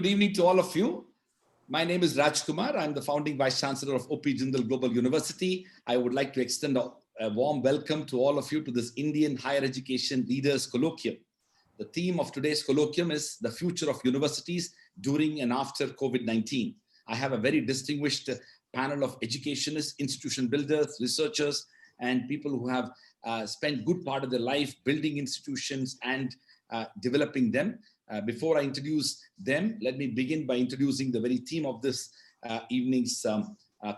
Good evening to all of you. My name is Raj Kumar. I'm the founding Vice Chancellor of OP Jindal Global University. I would like to extend a warm welcome to all of you to this Indian Higher Education Leaders Colloquium. The theme of today's colloquium is the future of universities during and after COVID-19. I have a very distinguished panel of educationists, institution builders, researchers, and people who have spent good part of their life building institutions and developing them. Before I introduce them, let me begin by introducing the very theme of this evening's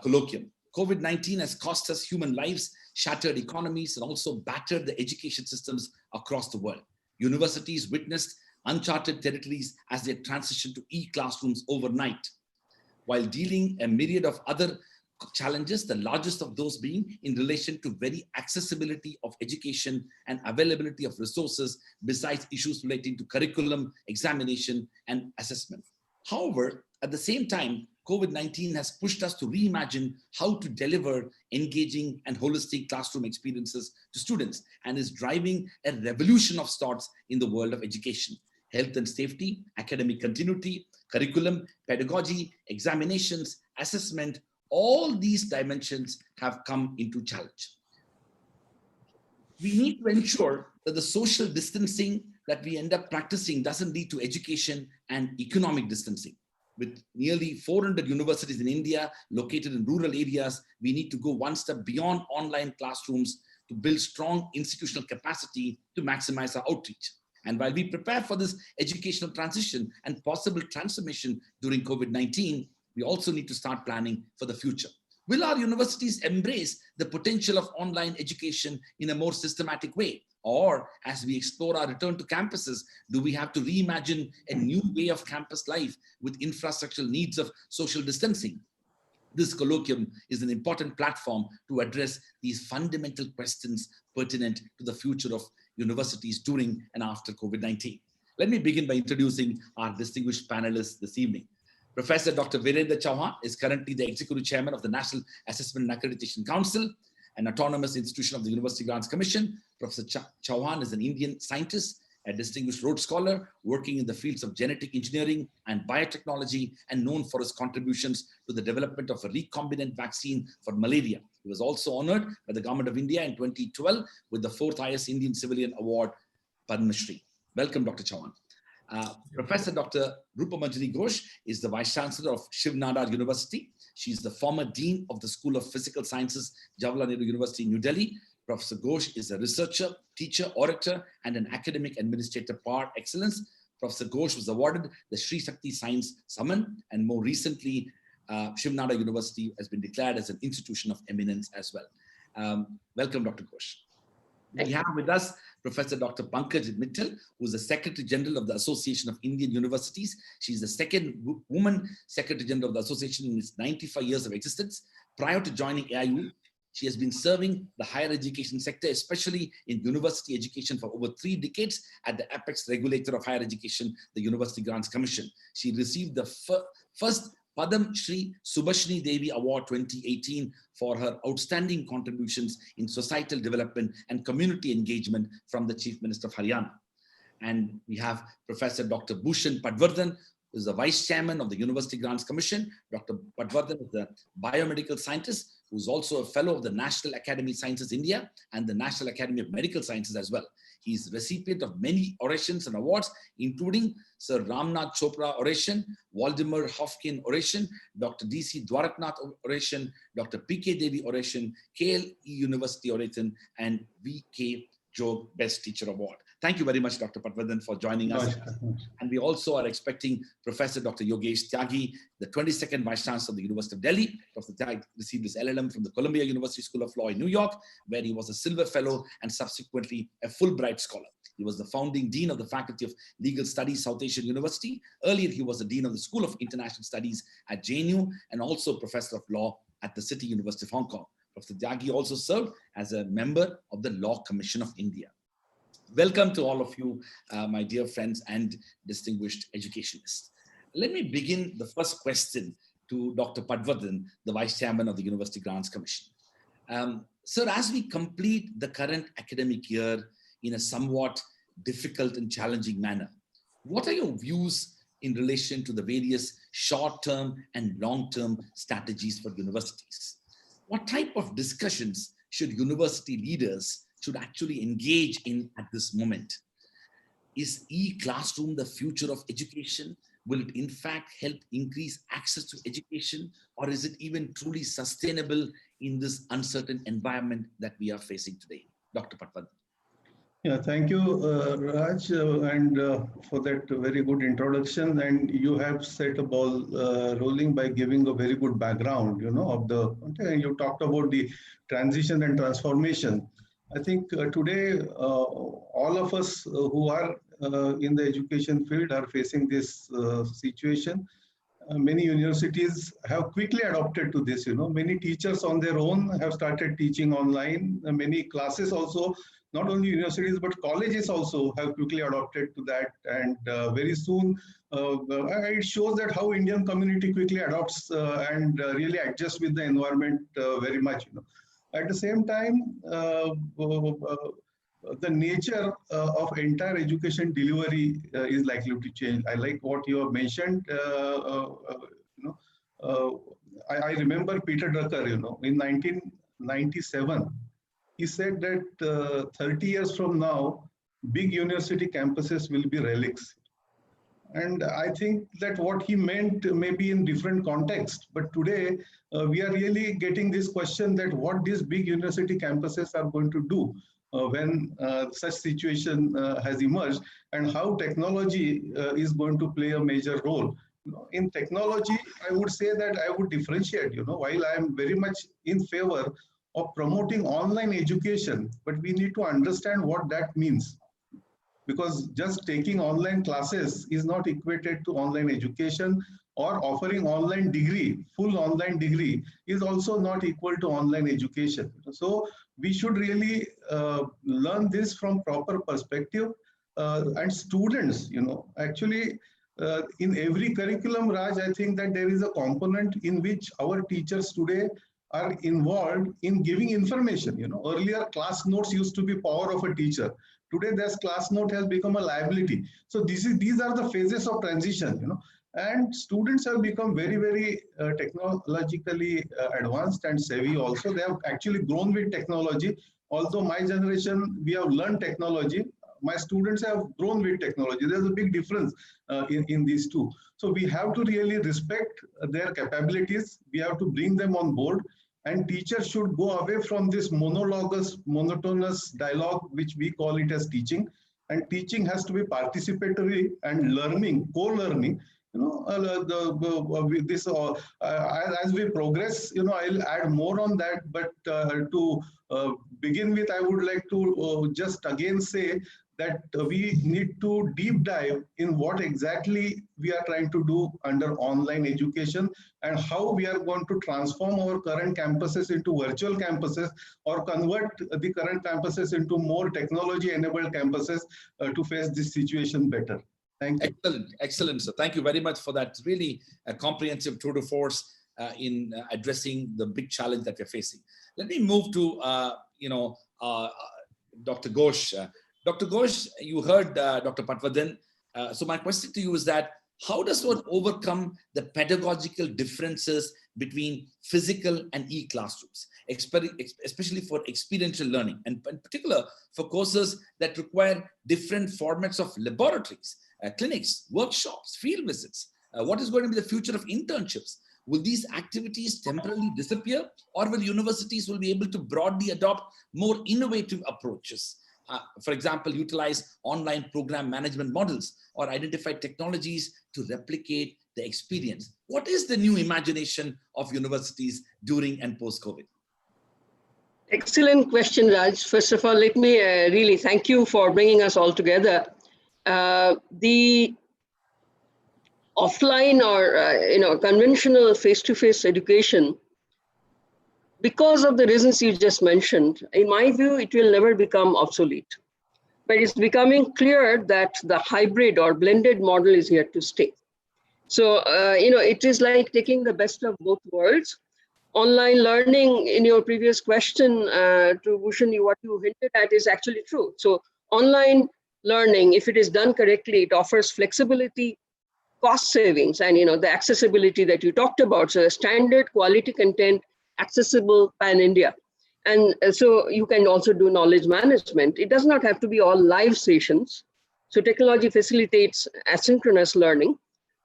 colloquium. COVID-19 has cost us human lives, shattered economies, and also battered the education systems across the world. Universities witnessed uncharted territories as they transitioned to e-classrooms overnight, while dealing a myriad of other challenges, the largest of those being in relation to very accessibility of education and availability of resources, besides issues relating to curriculum, examination, and assessment. However, at the same time, COVID-19 has pushed us to reimagine how to deliver engaging and holistic classroom experiences to students, and is driving a revolution of sorts in the world of education. Health and safety, academic continuity, curriculum, pedagogy, examinations, assessment, all these dimensions have come into challenge. We need to ensure that the social distancing that we end up practicing doesn't lead to education and economic distancing. With nearly 400 universities in India located in rural areas, we need to go one step beyond online classrooms to build strong institutional capacity to maximize our outreach. And while we prepare for this educational transition and possible transformation during COVID-19, we also need to start planning for the future. Will our universities embrace the potential of online education in a more systematic way? Or as we explore our return to campuses, do we have to reimagine a new way of campus life with infrastructural needs of social distancing? This colloquium is an important platform to address these fundamental questions pertinent to the future of universities during and after COVID-19. Let me begin by introducing our distinguished panelists this evening. Professor Dr. Virendra Chauhan is currently the Executive Chairman of the National Assessment and Accreditation Council, an autonomous institution of the University Grants Commission. Professor Chauhan is an Indian scientist, a distinguished Rhodes Scholar, working in the fields of genetic engineering and biotechnology, and known for his contributions to the development of a recombinant vaccine for malaria. He was also honored by the Government of India in 2012 with the 4th highest Indian Civilian Award, Padma Shri. Welcome, Dr. Chauhan. Professor Dr. Rupa Manjari Ghosh is the Vice Chancellor of Shiv Nadar University. She is the former Dean of the School of Physical Sciences, Jawaharlal Nehru University, New Delhi. Professor Ghosh is a researcher, teacher, orator, and an academic administrator par excellence. Professor Ghosh was awarded the Sri Shakti Science Samman, and more recently, Shiv Nadar University has been declared as an institution of eminence as well. Welcome, Dr. Ghosh. We have with us Professor Dr. Pankaj Mittal, who is the Secretary General of the Association of Indian Universities. She's the second woman Secretary General of the Association in its 95 years of existence. Prior to joining AIU, she has been serving the higher education sector, especially in university education, for over 3 decades at the apex regulator of higher education, the University Grants Commission. She received the first Padma Shri Subhashini Devi Award 2018 for her outstanding contributions in societal development and community engagement from the Chief Minister of Haryana. And we have Professor Dr. Bhushan Padwardhan, who is the Vice Chairman of the University Grants Commission. Dr. Padwardhan is a biomedical scientist who is also a Fellow of the National Academy of Sciences India and the National Academy of Medical Sciences as well. He is recipient of many orations and awards, including Sir Ramnath Chopra Oration, Waldemar Hofkin Oration, Dr. D.C. Dwaraknath Oration, Dr. P.K. Devi Oration, KLE University Oration, and V.K. Jog Best Teacher Award. Thank you very much, Dr. Padwardhan, for joining us. And we also are expecting Professor Dr. Yogesh Tyagi, the 22nd Vice Chancellor of the University of Delhi. Dr. Tyagi received his LLM from the Columbia University School of Law in New York, where he was a Silver Fellow and subsequently a Fulbright Scholar. He was the founding Dean of the Faculty of Legal Studies, South Asian University. Earlier, he was the Dean of the School of International Studies at JNU and also Professor of Law at the City University of Hong Kong. Professor Tyagi also served as a member of the Law Commission of India. Welcome to all of you, my dear friends and distinguished educationists. Let me begin the first question to Dr. Padwardhan, the Vice Chairman of the University Grants Commission. Sir, as we complete the current academic year in a somewhat difficult and challenging manner, what are your views in relation to the various short-term and long-term strategies for universities. What type of discussions should university leaders should actually engage in at this moment? Is e-classroom the future of education? Will it in fact help increase access to education, or is it even truly sustainable in this uncertain environment that we are facing today? Dr. Patwardhan. Yeah, thank you, Raj, for that very good introduction. And you have set a ball rolling by giving a very good background, of the. You talked about the transition and transformation. I think today all of us who are in the education field are facing this situation. Many universities have quickly adopted to this. Many teachers on their own have started teaching online. Many classes also, not only universities but colleges also have quickly adopted to that. And very soon, it shows that how Indian community quickly adopts and really adjusts with the environment very much. At the same time, the nature of entire education delivery is likely to change. I like what you have mentioned. I remember Peter Drucker, in 1997, he said that 30 years from now, big university campuses will be relics. And I think that what he meant maybe in different context, but today we are really getting this question that what these big university campuses are going to do when such situation has emerged, and how technology is going to play a major role. In technology, I would say that I would differentiate, while I am very much in favor of promoting online education, but we need to understand what that means. Because just taking online classes is not equated to online education, or offering online degree, full online degree is also not equal to online education. So we should really learn this from proper perspective. And students, actually in every curriculum, Raj, I think that there is a component in which our teachers today are involved in giving information. Earlier class notes used to be power of a teacher. Today, this class note has become a liability. So these are the phases of transition, and students have become very, very technologically advanced and savvy also. They have actually grown with technology. Although my generation, we have learned technology, my students have grown with technology. There's a big difference in these two. So we have to really respect their capabilities. We have to bring them on board. And teachers should go away from this monotonous dialogue, which we call it as teaching. And teaching has to be participatory and learning, co-learning. As we progress, I'll add more on that. But to begin with, I would like to just again say that we need to deep dive in what exactly we are trying to do under online education, and how we are going to transform our current campuses into virtual campuses, or convert the current campuses into more technology-enabled campuses to face this situation better. Thank you. Excellent, excellent, sir. Thank you very much for that really comprehensive tour de force in addressing the big challenge that we're facing. Let me move to, Dr. Ghosh. Dr. Ghosh, you heard Dr. Patwardhan. So my question to you is that, how does one overcome the pedagogical differences between physical and e-classrooms, especially for experiential learning, and in particular for courses that require different formats of laboratories, clinics, workshops, field visits? What is going to be the future of internships? Will these activities temporarily disappear, or will universities will be able to broadly adopt more innovative approaches? For example, utilize online program management models or identify technologies to replicate the experience. What is the new imagination of universities during and post-COVID? Excellent question, Raj. First of all, let me really thank you for bringing us all together. The offline or conventional face-to-face education, because of the reasons you just mentioned, in my view, it will never become obsolete. But it's becoming clear that the hybrid or blended model is here to stay. So, it is like taking the best of both worlds. Online learning, in your previous question to Bhushan, what you hinted at is actually true. So online learning, if it is done correctly, it offers flexibility, cost savings and the accessibility that you talked about. So standard quality content accessible pan-India. And so you can also do knowledge management. It does not have to be all live sessions. So technology facilitates asynchronous learning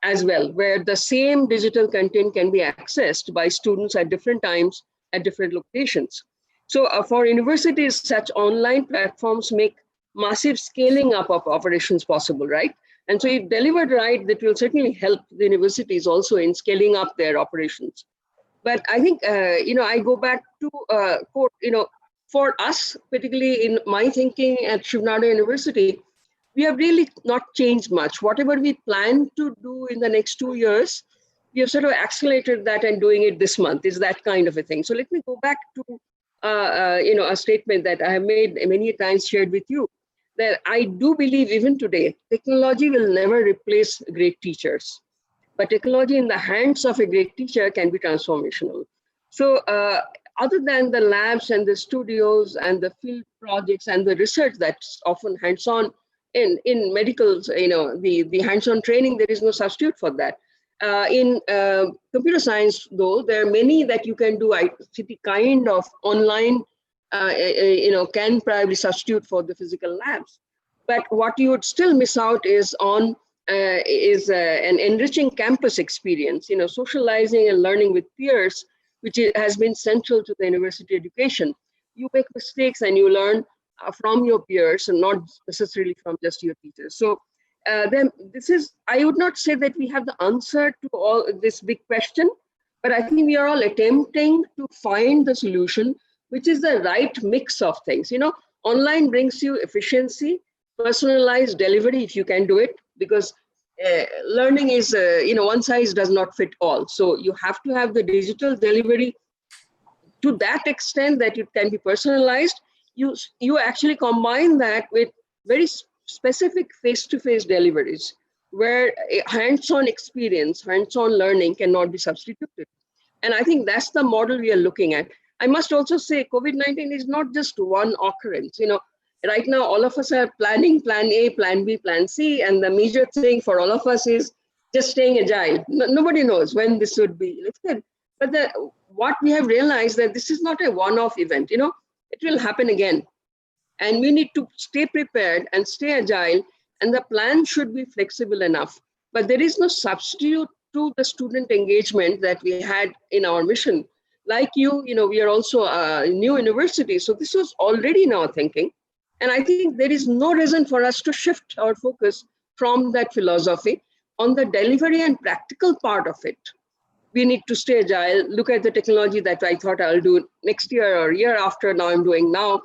as well, where the same digital content can be accessed by students at different times at different locations. So for universities, such online platforms make massive scaling up of operations possible, right? And so if delivered right, that will certainly help the universities also in scaling up their operations. But I think, I go back to quote, for us, particularly in my thinking at Shivnada University, we have really not changed much. Whatever we plan to do in the next 2 years, we have sort of accelerated that and doing it this month. Is that kind of a thing. So let me go back to, a statement that I have made many times, shared with you, that I do believe even today, technology will never replace great teachers. But technology in the hands of a great teacher can be transformational. So other than the labs and the studios and the field projects and the research that's often hands-on in medicals, the hands-on training, there is no substitute for that. In computer science, though, there are many that you can do. The kind of online, can probably substitute for the physical labs. But what you would still miss out is on an enriching campus experience, socializing and learning with peers, which has been central to the university education. You make mistakes and you learn from your peers and not necessarily from just your teachers. So then I would not say that we have the answer to all this big question, but I think we are all attempting to find the solution, which is the right mix of things. Online brings you efficiency, personalized delivery, if you can do it, because learning is, one size does not fit all. So you have to have the digital delivery to that extent that it can be personalized. You actually combine that with very specific face-to-face deliveries where a hands-on experience, hands-on learning cannot be substituted. And I think that's the model we are looking at. I must also say COVID-19 is not just one occurrence. Right now, all of us are planning plan A, plan B, plan C, and the major thing for all of us is just staying agile. Nobody knows when this would be lifted. But what we have realized that this is not a one-off event. It will happen again. And we need to stay prepared and stay agile, and the plan should be flexible enough. But there is no substitute to the student engagement that we had in our mission. Like we are also a new university, so this was already in our thinking. And I think there is no reason for us to shift our focus from that philosophy on the delivery and practical part of it. We need to stay agile, look at the technology that I thought I'll do next year or year after, now I'm doing now.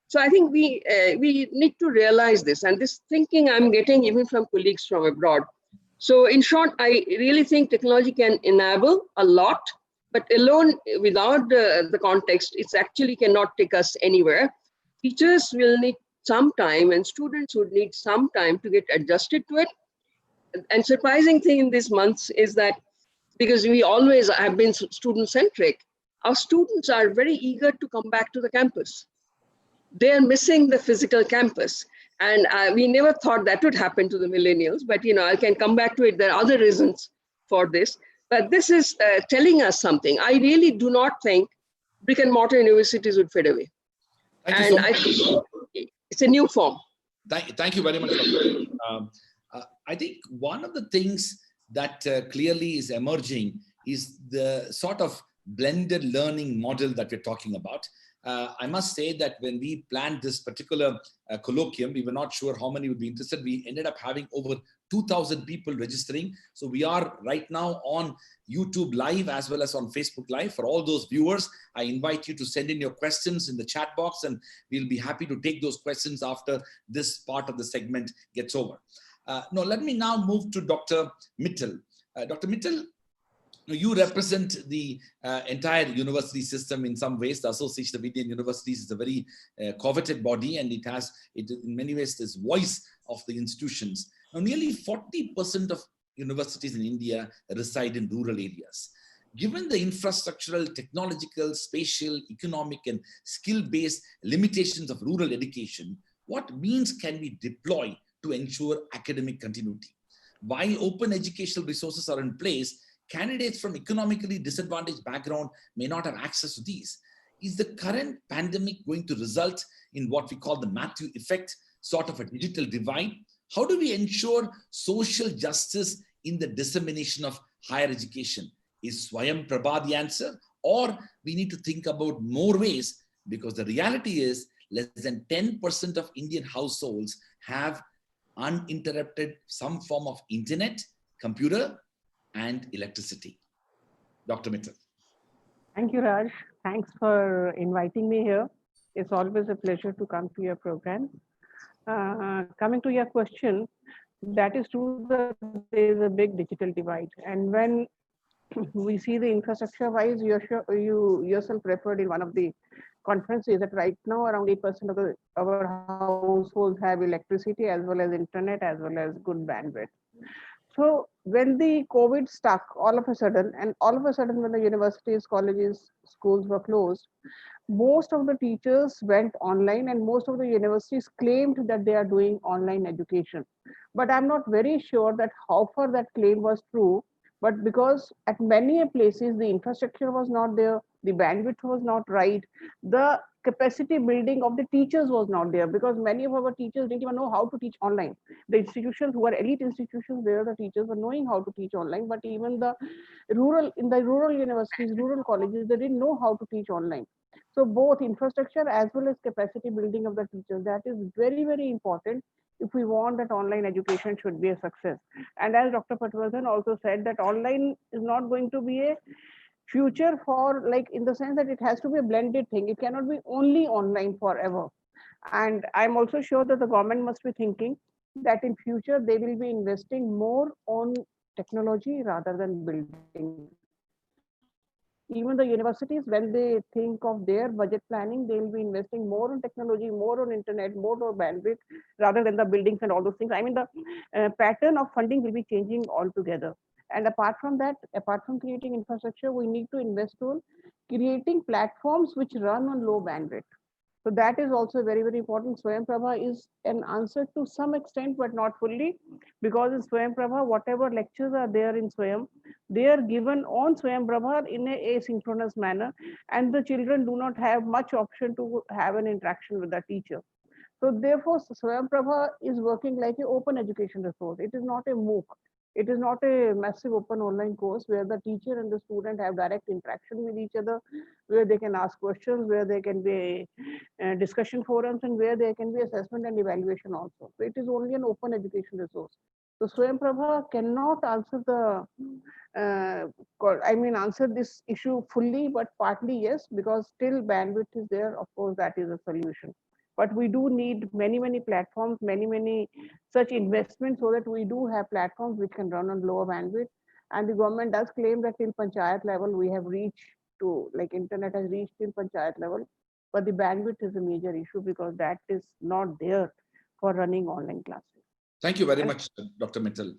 So I think we need to realize this, and this thinking I'm getting even from colleagues from abroad. So in short, I really think technology can enable a lot, but alone without the context, it actually cannot take us anywhere. Teachers will need some time and students would need some time to get adjusted to it. And surprising thing in these months is that because we always have been student-centric, our students are very eager to come back to the campus. They're missing the physical campus. And we never thought that would happen to the millennials, but I can come back to it. There are other reasons for this, but this is telling us something. I really do not think brick and mortar universities would fade away. Thank you so much. I think it's a new form. Thank you very much. I think one of the things that clearly is emerging is the sort of blended learning model that we're talking about. I must say that when we planned this particular colloquium, we were not sure how many would be interested. We ended up having over 2,000 people registering. So we are right now on YouTube Live as well as on Facebook Live. For all those viewers, I invite you to send in your questions in the chat box, and we'll be happy to take those questions after this part of the segment gets over. Let me now move to Dr. Mittal. Dr. Mittal, you represent the entire university system in some ways. The Association of Indian Universities is a very coveted body, and it in many ways this voice of the institutions. Now, nearly 40% of universities in India reside in rural areas. Given the infrastructural, technological, spatial, economic, and skill-based limitations of rural education, what means can we deploy to ensure academic continuity? while open educational resources are in place, candidates from economically disadvantaged background may not have access to these. Is the current pandemic going to result in what we call the Matthew effect, sort of a digital divide? How do we ensure social justice in the dissemination of higher education? Is Swayam Prabha the answer? Or we need to think about more ways, because the reality is less than 10% of Indian households have uninterrupted some form of internet, computer, and electricity. Dr. Mittal. Thank you, Raj. Thanks for inviting me here. It's always a pleasure to come to your program. Coming to your question, that is true that there is a big digital divide. And when we see the infrastructure wise, you yourself referred in one of the conferences that right now around 8% of our households have electricity as well as internet as well as good bandwidth. So when the COVID stuck all of a sudden, and all of a sudden when the universities, colleges, schools were closed, most of the teachers went online and most of the universities claimed that they are doing online education. But I'm not very sure that how far that claim was true. But because at many places the infrastructure was not there, the bandwidth was not right, the capacity building of the teachers was not there, because many of our teachers didn't even know how to teach online. The institutions who are elite institutions, there the teachers were knowing how to teach online, but even the rural universities, rural colleges, they didn't know how to teach online. So both infrastructure as well as capacity building of the teachers, that is very, very important if we want that online education should be a success. And as Dr. Patwardhan also said, that online is not going to be a future for, like, in the sense that it has to be a blended thing. It cannot be only online forever. And I'm also sure that the government must be thinking that in future they will be investing more on technology rather than building. Even the universities, when they think of their budget planning, they'll be investing more on technology, more on internet, more on bandwidth, rather than the buildings and all those things. I mean, the pattern of funding will be changing altogether. And apart from that, apart from creating infrastructure, we need to invest on creating platforms which run on low bandwidth. So that is also very, very important. Swayam Prabha is an answer to some extent, but not fully, because in Swayam Prabha, whatever lectures are there in Swayam, they are given on Swayam Prabha in a asynchronous manner, and the children do not have much option to have an interaction with the teacher. So therefore, Swayam Prabha is working like an open education resource. It is not a MOOC. It is not a massive open online course where the teacher and the student have direct interaction with each other, where they can ask questions, where there can be discussion forums, and where there can be assessment and evaluation also. So it is only an open education resource. So Swayam Prabha cannot answer answer this issue fully, but partly yes, because still bandwidth is there. Of course, that is a solution. But we do need many, many platforms, many such investments, so that we do have platforms which can run on lower bandwidth. And the government does claim that till panchayat level, we have reached to, like, internet has reached till panchayat level. But the bandwidth is a major issue because that is not there for running online classes. Thank you very much, Dr. Mittal.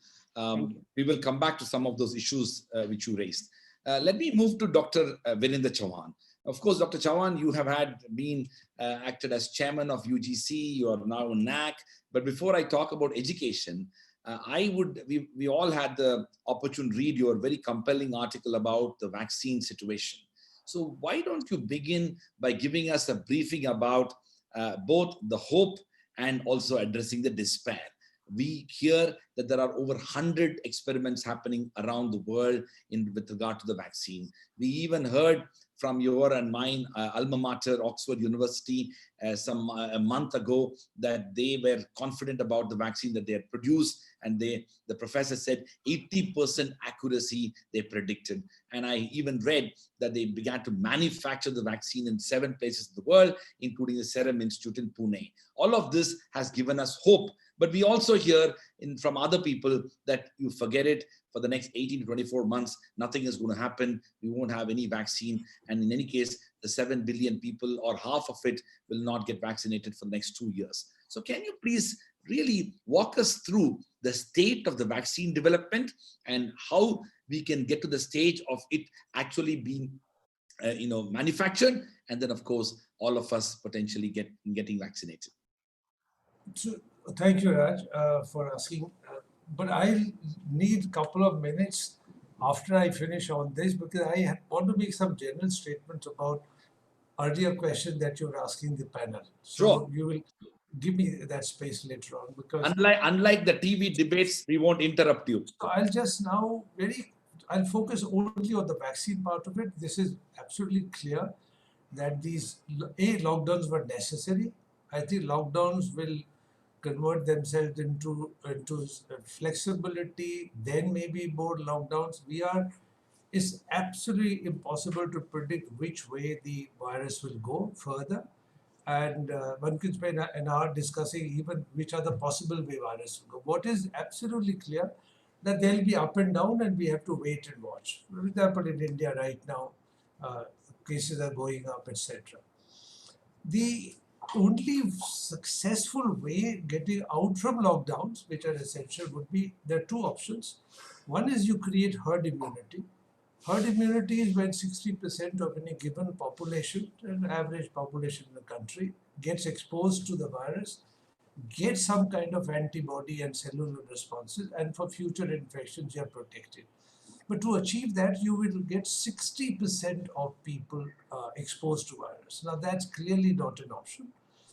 We will come back to some of those issues which you raised. Let me move to Dr. Virendra Chauhan. Of course, Dr. Chauhan, you have been acted as chairman of UGC. You are now in NAC. But before I talk about education, we all had the opportunity to read your very compelling article about the vaccine situation. So why don't you begin by giving us a briefing about both the hope and also addressing the despair? We hear that there are over 100 experiments happening around the world with regard to the vaccine. We even heard from your and mine alma mater, Oxford University, a month ago, that they were confident about the vaccine that they had produced, and the professor said 80% accuracy they predicted. And I even read that they began to manufacture the vaccine in 7 places in the world, including the Serum Institute in Pune. All of this has given us hope. But we also hear from other people that you forget it, for the next 18 to 24 months, nothing is going to happen. We won't have any vaccine. And in any case, the 7 billion people, or half of it, will not get vaccinated for the next 2 years. So can you please really walk us through the state of the vaccine development and how we can get to the stage of it actually being manufactured, and then, of course, all of us potentially getting vaccinated? So, thank you, Raj, for asking. but I'll need a couple of minutes after I finish on this, because I want to make some general statements about earlier question that you're asking the panel. So Sure. you will give me that space later on, because Unlike the TV debates, we won't interrupt you. so I'll just now I'll focus only on the vaccine part of it. This is absolutely clear that these lockdowns were necessary. I think lockdowns will convert themselves into flexibility, then maybe more lockdowns. It's absolutely impossible to predict which way the virus will go further. And one could spend an hour discussing even which are the possible way virus will go. What is absolutely clear, that they'll be up and down, and we have to wait and watch. For example, in India right now, cases are going up, etc. The only successful way getting out from lockdowns, which are essential, would be there are two options. One is you create herd immunity. Herd immunity is when 60% of any given population, an average population in the country, gets exposed to the virus, gets some kind of antibody and cellular responses, and for future infections, you are protected. But to achieve that, you will get 60% of people exposed to virus. Now, that's clearly not an option,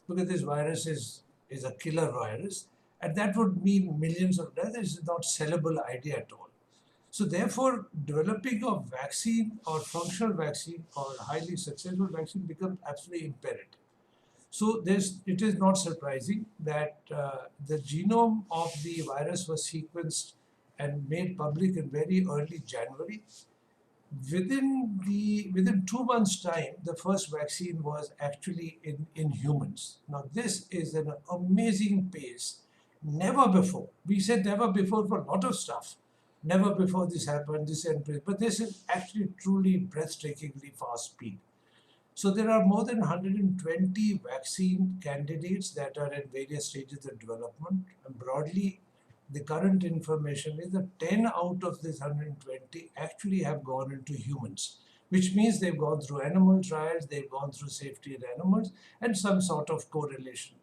because this virus is a killer virus, and that would mean millions of deaths. It's not a sellable idea at all. So therefore, developing a vaccine or functional vaccine or highly successful vaccine becomes absolutely imperative. So it is not surprising that the genome of the virus was sequenced and made public in very early January. Within 2 months' time, the first vaccine was actually in humans. Now, this is an amazing pace. Never before. We said never before for a lot of stuff. Never before this happened, but this is actually truly breathtakingly fast speed. So there are more than 120 vaccine candidates that are at various stages of development. And broadly, the current information is that 10 out of these 120 actually have gone into humans, which means they've gone through animal trials, they've gone through safety in animals, and some sort of correlation.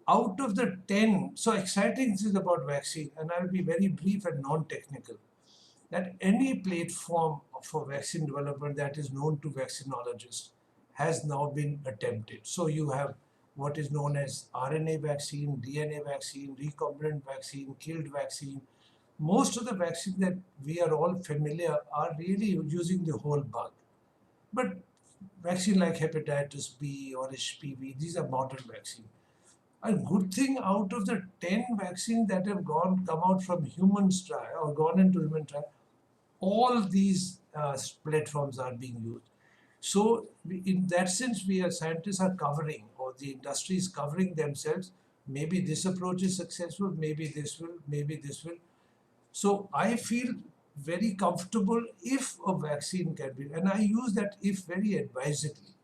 Out of the 10, so exciting thing about vaccine, and I'll be very brief and non-technical, that any platform for vaccine development that is known to vaccinologists has now been attempted. So you have what is known as RNA vaccine, DNA vaccine, recombinant vaccine, killed vaccine. Most of the vaccines that we are all familiar are really using the whole bug. But vaccine like hepatitis B or HPV, these are modern vaccines. A good thing, out of the 10 vaccines that have come out from humans trial or gone into human trial, all these platforms are being used. So in that sense, scientists are covering, or the industry is covering themselves. Maybe this approach is successful, maybe this will. So I feel very comfortable if a vaccine can be, and I use that if very advisedly.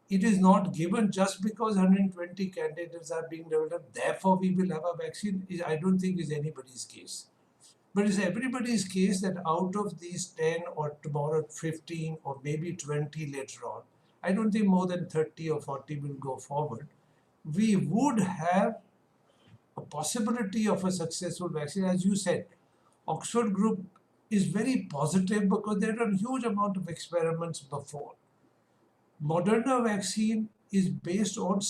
It is not given just because 120 candidates are being developed, therefore we will have a vaccine. I don't think is anybody's case. But it's everybody's case that out of these 10 or tomorrow 15 or maybe 20 later on, I don't think more than 30 or 40 will go forward. We would have a possibility of a successful vaccine. As you said, Oxford Group is very positive because there are a huge amount of experiments before. Moderna vaccine is based on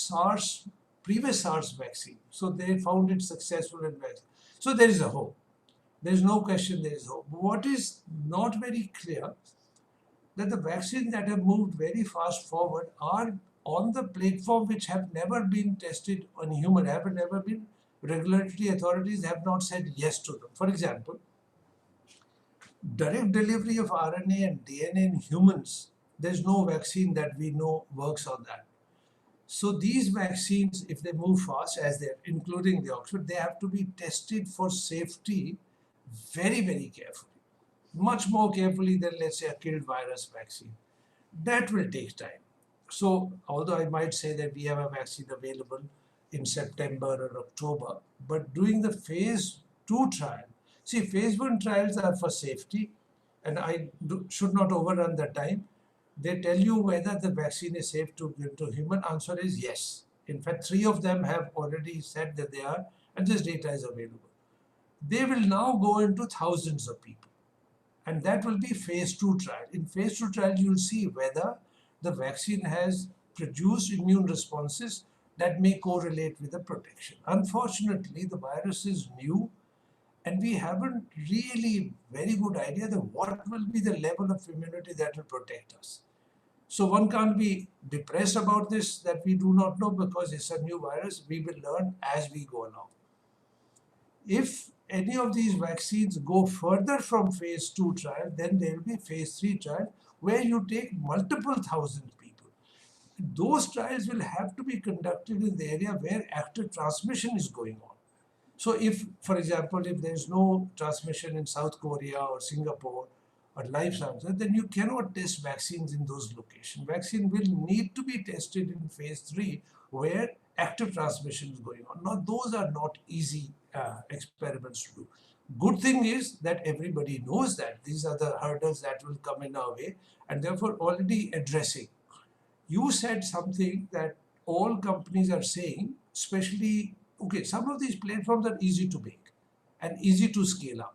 previous SARS vaccine. So they found it successful in vaccine. So there is a hope. There's no question there is hope. What is not very clear, that the vaccines that have moved very fast forward are on the platform which have never been tested on human, have never been, regulatory authorities have not said yes to them. For example, direct delivery of RNA and DNA in humans, there's no vaccine that we know works on that. So these vaccines, if they move fast, as they're including the Oxford, they have to be tested for safety very, very carefully. Much more carefully than, let's say, a killed virus vaccine. That will take time. So although I might say that we have a vaccine available in September or October, but doing the phase 2 trial, see, phase 1 trials are for safety, and I should not overrun the time. They tell you whether the vaccine is safe to give to human. Answer is yes. In fact, 3 of them have already said that they are, and this data is available. They will now go into thousands of people. And that will be phase 2 trial. In phase 2 trial, you will see whether the vaccine has produced immune responses that may correlate with the protection. Unfortunately, the virus is new and we haven't really very good idea that what will be the level of immunity that will protect us. So one can't be depressed about this, that we do not know, because it's a new virus. We will learn as we go along. If any of these vaccines go further from phase 2 trial, then there will be phase 3 trial where you take multiple thousand people. Those trials will have to be conducted in the area where active transmission is going on. So if, for example, if there's no transmission in South Korea or Singapore or life sciences, then you cannot test vaccines in those locations. Vaccine will need to be tested in phase 3 where active transmission is going on. Now, those are not easy experiments to do. Good thing is that everybody knows that these are the hurdles that will come in our way, and therefore already addressing. You said something that all companies are saying, especially, okay, some of these platforms are easy to make and easy to scale up.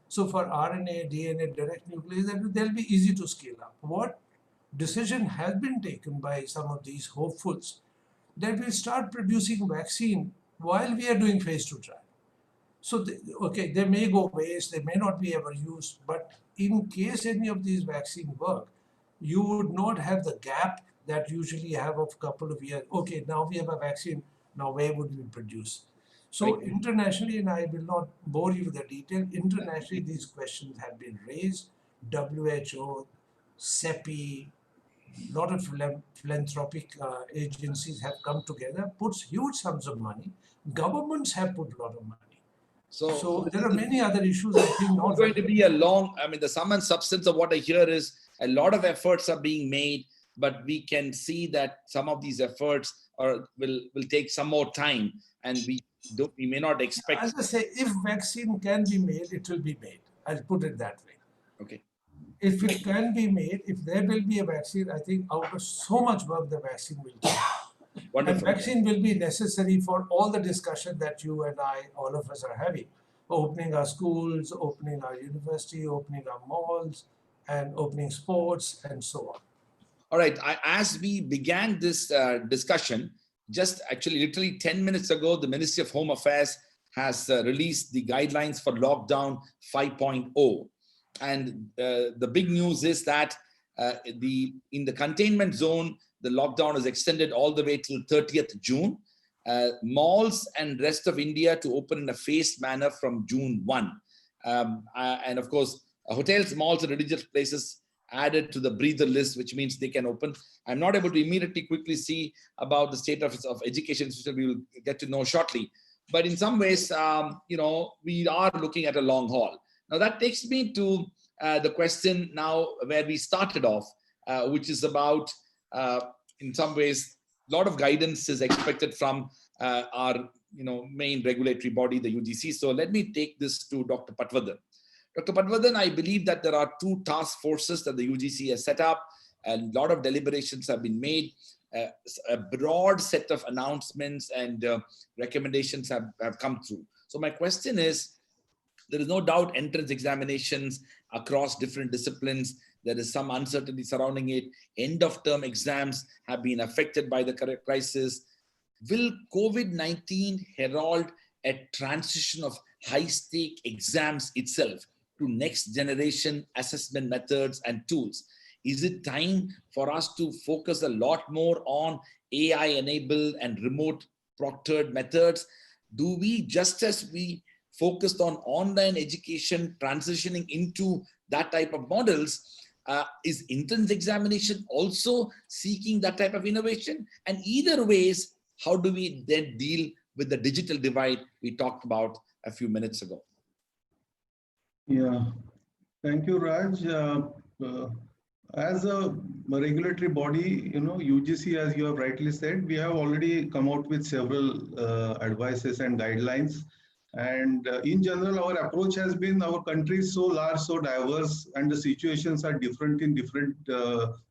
So for RNA, DNA, direct nuclease, they'll be easy to scale up. What decision has been taken by some of these hopefuls that we'll start producing vaccine while we are doing phase 2 trial. So, okay, they may go waste, they may not be ever used, but in case any of these vaccines work, you would not have the gap that usually you have of a couple of years. Okay, now we have a vaccine, now where would we produce? So internationally, and I will not bore you with the detail, internationally these questions have been raised. WHO, CEPI, a lot of philanthropic agencies have come together, puts huge sums of money. Governments have put a lot of money. So there are many other issues, I think. Not going to be a long, I mean, the sum and substance of what I hear is a lot of efforts are being made, but we can see that some of these efforts will take some more time, and we may not expect. As I say, if vaccine can be made, it will be made. I'll put it that way. Okay. If it can be made, if there will be a vaccine, I think out of so much work, the vaccine will come. Wonderful. And vaccine will be necessary for all the discussion that you and I, all of us are having. Opening our schools, opening our university, opening our malls, and opening sports, and so on. All right. As we began this discussion, just actually literally 10 minutes ago, the Ministry of Home Affairs has released the guidelines for lockdown 5.0. And the big news is that in the containment zone, the lockdown is extended all the way till 30th June. Malls and rest of India to open in a phased manner from June 1. And of course, hotels, malls, and religious places added to the breather list, which means they can open. I'm not able to immediately quickly see about the state of education system. We will get to know shortly. But in some ways, we are looking at a long haul. Now that takes me to the question now where we started off, which is about, in some ways, a lot of guidance is expected from our main regulatory body, the UGC. So let me take this to Dr. Patwardhan. Dr. Patwardhan, I believe that there are 2 task forces that the UGC has set up, and a lot of deliberations have been made. A broad set of announcements and recommendations have come through. So my question is, there is no doubt entrance examinations across different disciplines. There is some uncertainty surrounding it. End of term exams have been affected by the crisis. Will COVID-19 herald a transition of high-stake exams itself to next generation assessment methods and tools? Is it time for us to focus a lot more on AI-enabled and remote proctored methods? Do we, just as we focused on online education transitioning into that type of models, is entrance examination also seeking that type of innovation? And either ways, how do we then deal with the digital divide we talked about a few minutes ago? Yeah, thank you, Raj. As a regulatory body, UGC, as you have rightly said, we have already come out with several advices and guidelines. And in general, our approach has been, our country is so large, so diverse, and the situations are different in different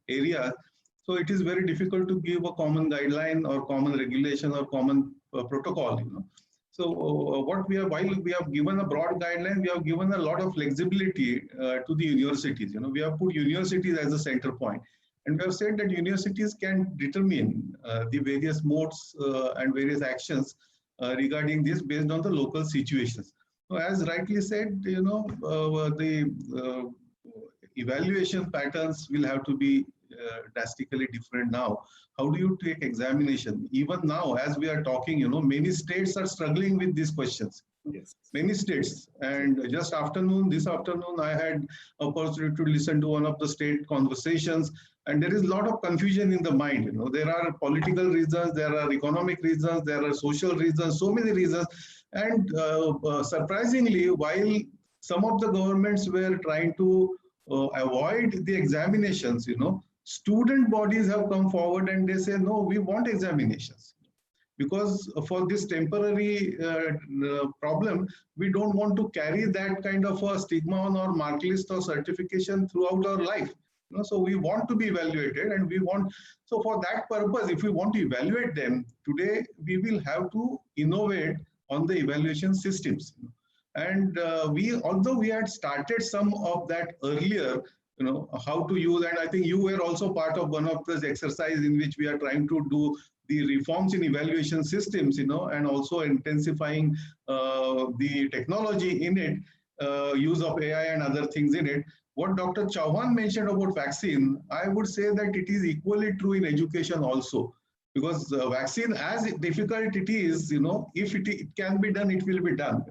areas. So it is very difficult to give a common guideline or common regulation or common protocol. So what we have, while we have given a broad guideline, we have given a lot of flexibility to the universities. We have put universities as a center point, and we have said that universities can determine the various modes and various actions regarding this based on the local situations. So as rightly said, the evaluation patterns will have to be drastically different now. How do you take examination? Even now, as we are talking, many states are struggling with these questions. Yes. Many states. And this afternoon, I had opportunity to listen to one of the state conversations, and there is a lot of confusion in the mind. There are political reasons, there are economic reasons, there are social reasons, so many reasons. And surprisingly, while some of the governments were trying to avoid the examinations, student bodies have come forward and they say, no, we want examinations. Because for this temporary problem, we don't want to carry that kind of a stigma on our mark list or certification throughout our life. So we want to be evaluated, and so for that purpose, if we want to evaluate them, today we will have to innovate on the evaluation systems. And although we had started some of that earlier, how to use, and I think you were also part of one of this exercise in which we are trying to do the reforms in evaluation systems, and also intensifying the technology in it, use of AI and other things in it. What Dr. Chauhan mentioned about vaccine, I would say that it is equally true in education also. Because vaccine, as difficult it is, if it can be done, it will be done.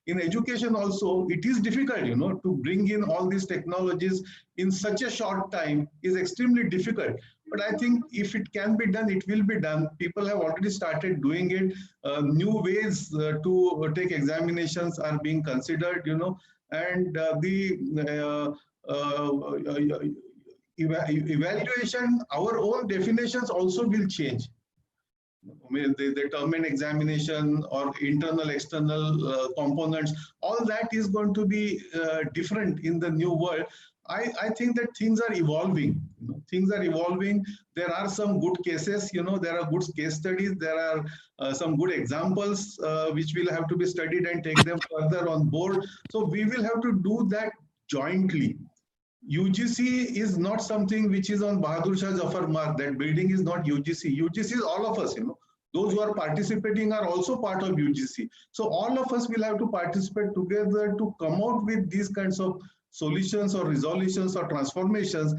In education also, it is difficult, to bring in all these technologies in such a short time is extremely difficult. But I think if it can be done, it will be done. People have already started doing it. New ways to take examinations are being considered, and the evaluation, our own definitions also will change. I mean, the term and examination or internal, external components, all that is going to be different in the new world. I think that things are evolving. Things are evolving. There are some good cases. There are good case studies. There are some good examples which will have to be studied and take them further on board. So we will have to do that jointly. UGC is not something which is on Bahadur Shah Zafar mark. That building is not UGC. UGC is all of us, Those who are participating are also part of UGC. So all of us will have to participate together to come out with these kinds of solutions or resolutions or transformations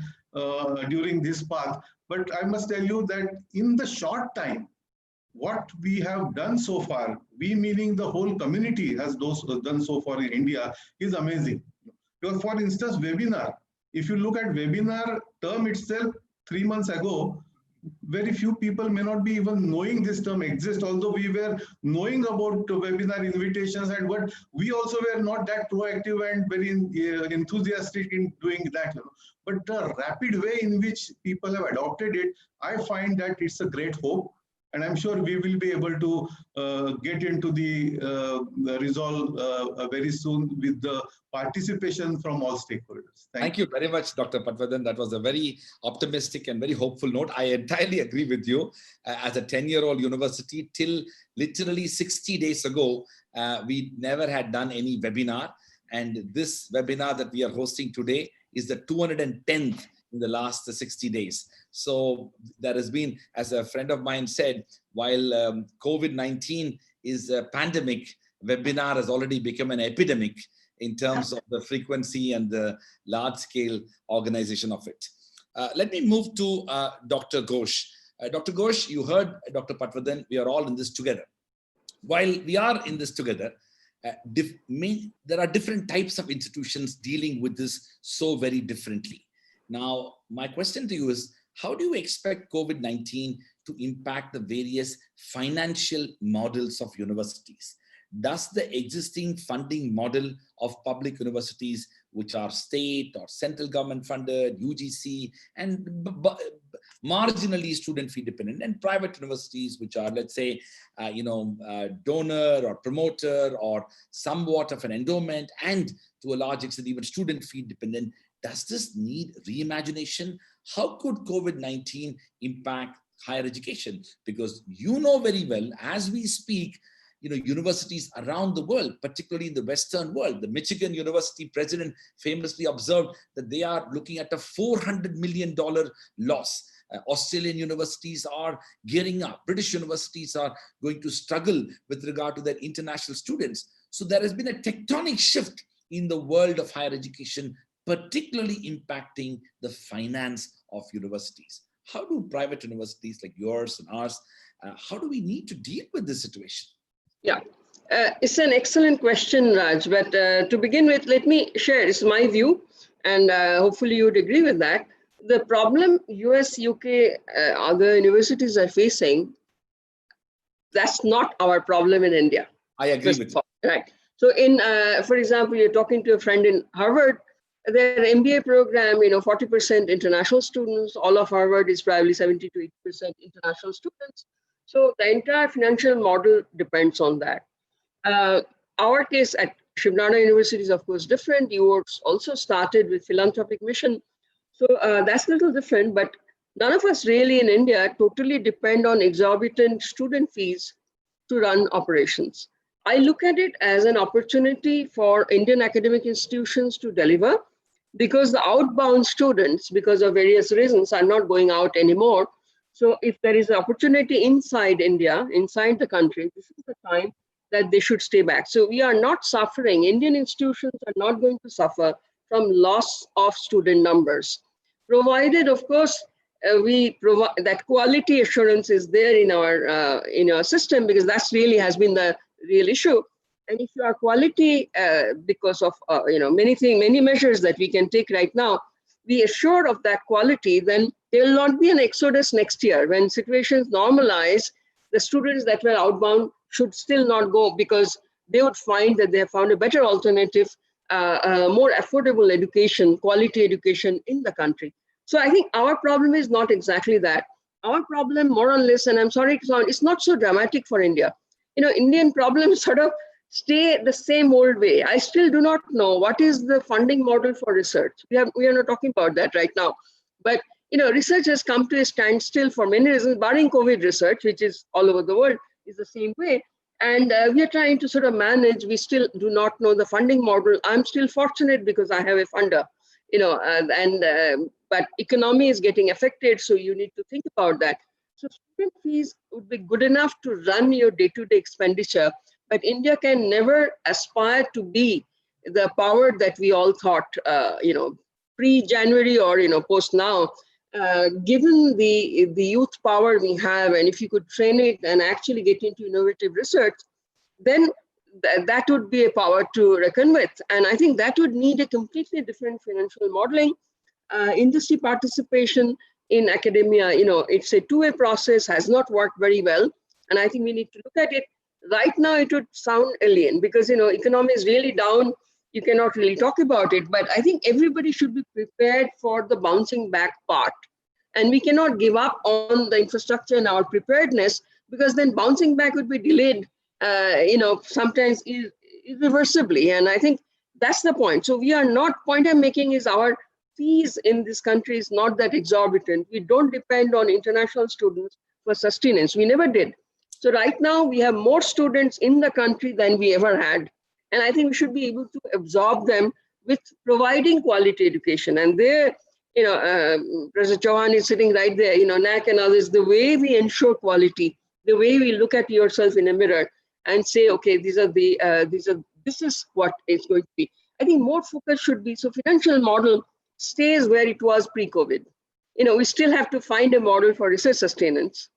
during this path. But I must tell you that in the short time, what we have done so far, we meaning the whole community has done so far in India, is amazing. Because for instance, webinar, if you look at webinar term itself 3 months ago, very few people may not be even knowing this term exists, although we were knowing about webinar invitations, and but we also were not that proactive and very enthusiastic in doing that. But the rapid way in which people have adopted it, I find that it's a great hope. And I'm sure we will be able to get into the resolve very soon with the participation from all stakeholders. Thank you very much, Dr. Patwardhan. That was a very optimistic and very hopeful note. I entirely agree with you. As a 10-year-old university, till literally 60 days ago, we never had done any webinar. And this webinar that we are hosting today is the 210th in the last 60 days. So there has been, as a friend of mine said, while COVID-19 is a pandemic, webinar has already become an epidemic in terms of the frequency and the large-scale organization of it. Let me move to Dr. Ghosh. Dr. Ghosh, you heard Dr. Patwardhan, we are all in this together. While we are in this together, there are different types of institutions dealing with this so very differently. Now, my question to you is, how do you expect COVID-19 to impact the various financial models of universities? Does the existing funding model of public universities, which are state or central government funded, UGC, and marginally student fee dependent, and private universities, which are, let's say, donor or promoter or somewhat of an endowment, and to a large extent even student fee dependent, does this need reimagination? How could COVID-19 impact higher education? Because you know very well, as we speak, universities around the world, particularly in the Western world. The Michigan University president famously observed that they are looking at a $400 million loss. Australian universities are gearing up. British universities are going to struggle with regard to their international students. So there has been a tectonic shift in the world of higher education, particularly impacting the finance of universities. How do private universities like yours and ours, how do we need to deal with this situation? Yeah, it's an excellent question, Raj. But to begin with, let me share, it's my view, and hopefully you would agree with that. The problem US, UK, other universities are facing, that's not our problem in India. I agree with you. Right. So for example, you're talking to a friend in Harvard, their MBA program, 40% international students, all of Harvard is probably 70 to 80% international students. So the entire financial model depends on that. Our case at Shivnana University is of course different. You also started with philanthropic mission. So that's a little different, but none of us really in India totally depend on exorbitant student fees to run operations. I look at it as an opportunity for Indian academic institutions to deliver, because the outbound students, because of various reasons, are not going out anymore. So if there is an opportunity inside India, inside the country, this is the time that they should stay back. So we are not suffering, Indian institutions are not going to suffer from loss of student numbers, provided, of course, we provide that quality assurance is there in our system, because that's really has been the real issue. And if you are quality, because of many measures that we can take right now, be assured of that quality, then there will not be an exodus next year. When situations normalize, the students that were outbound should still not go, because they would find that they have found a better alternative, more affordable education, quality education in the country. So I think our problem is not exactly that. Our problem, more or less, and I'm sorry to sound, it's not so dramatic for India. Indian problems sort of stay the same old way. I still do not know what is the funding model for research. We are not talking about that right now. But research has come to a standstill for many reasons, barring COVID research, which is all over the world, is the same way. And we are trying to sort of manage. We still do not know the funding model. I'm still fortunate because I have a funder, but economy is getting affected. So you need to think about that. So student fees would be good enough to run your day-to-day expenditure, but India can never aspire to be the power that we all thought, pre-January or post now. Given the youth power we have, and if you could train it and actually get into innovative research, then that would be a power to reckon with. And I think that would need a completely different financial modeling, industry participation in academia. It's a two-way process, has not worked very well. And I think we need to look at it. Right now, it would sound alien because, economy is really down. You cannot really talk about it. But I think everybody should be prepared for the bouncing back part. And we cannot give up on the infrastructure and our preparedness, because then bouncing back would be delayed, sometimes irreversibly. And I think that's the point. So we are not, point I'm making is our fees in this country is not that exorbitant. We don't depend on international students for sustenance. We never did. So right now we have more students in the country than we ever had. And I think we should be able to absorb them with providing quality education. And there, Professor Chauhan is sitting right there, NAC and others, the way we ensure quality, the way we look at yourself in a mirror and say, okay, this is what it's going to be. I think more focus should be, so financial model stays where it was pre-COVID. We still have to find a model for research sustenance.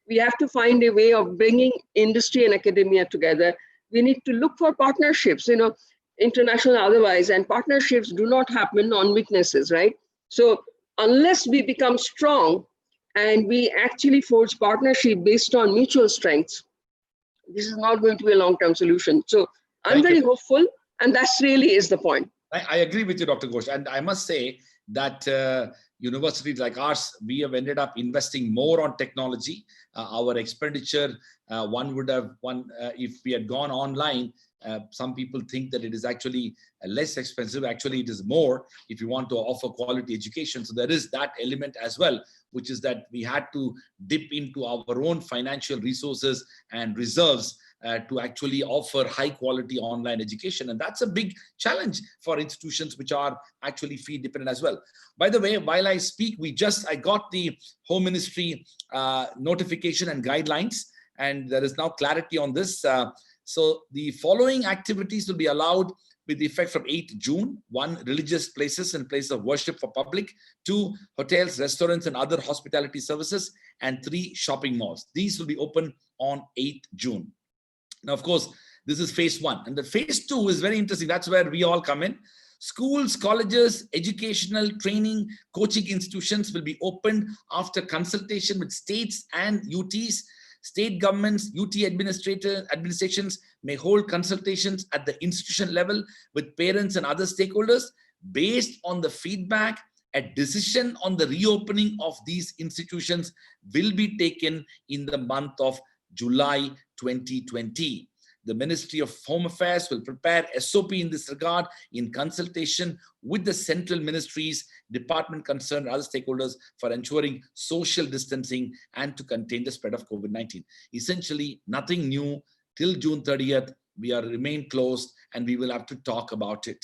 We have to find a way of bringing industry and academia together. We need to look for partnerships, international otherwise, and partnerships do not happen on weaknesses, right? So unless we become strong and we actually forge partnership based on mutual strengths, this is not going to be a long-term solution. So I'm very hopeful, and that's really is the point. I agree with you, Dr. Ghosh. And I must say that universities like ours, we have ended up investing more on technology. Our expenditure, if we had gone online, Some people think that it is actually less expensive. Actually, it is more if you want to offer quality education. So there is that element as well, which is that we had to dip into our own financial resources and reserves to actually offer high quality online education. And that's a big challenge for institutions which are actually fee dependent as well. By the way, while I speak, I got the Home Ministry notification and guidelines, and there is now clarity on this. So the following activities will be allowed with effect from 8th June. 1, religious places and places of worship for public. 2, hotels, restaurants, and other hospitality services. And 3, shopping malls. These will be open on 8th June. Now, of course, this is phase 1. And the phase 2 is very interesting. That's where we all come in. Schools, colleges, educational, training, coaching institutions will be opened after consultation with states and UTs. State governments, UT administrations may hold consultations at the institution level with parents and other stakeholders. Based on the feedback, a decision on the reopening of these institutions will be taken in the month of July 2020. The Ministry of Home Affairs will prepare SOP in this regard in consultation with the central ministries, department concerned, and other stakeholders for ensuring social distancing and to contain the spread of COVID-19. Essentially, nothing new. Till June 30th, we are remain closed and we will have to talk about it.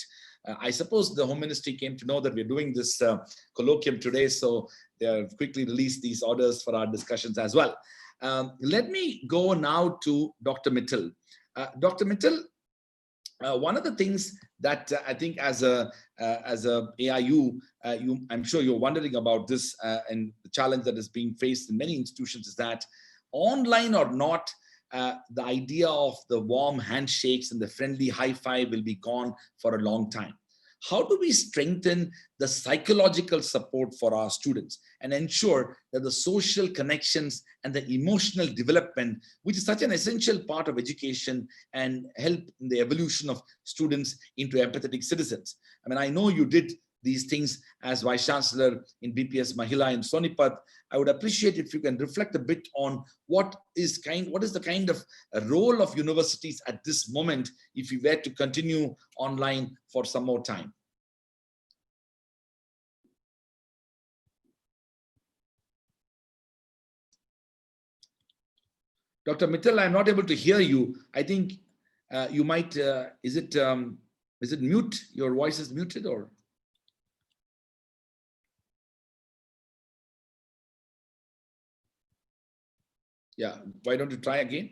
I suppose the Home Ministry came to know that we're doing this colloquium today, so they have quickly released these orders for our discussions as well. Let me go now to Dr. Mittal. Dr. Mittal, one of the things that I think as a AIU, I'm sure you're wondering about this, and the challenge that is being faced in many institutions is that online or not, the idea of the warm handshakes and the friendly high five will be gone for a long time. How do we strengthen the psychological support for our students and ensure that the social connections and the emotional development, which is such an essential part of education and help in the evolution of students into empathetic citizens? I mean, I know you did these things as Vice Chancellor in BPS Mahila in Sonipat. I would appreciate if you can reflect a bit on what is the kind of role of universities at this moment if we were to continue online for some more time. Dr. Mittal, I'm not able to hear you. I think you might, is it mute? Your voice is muted or? Yeah, why don't you try again?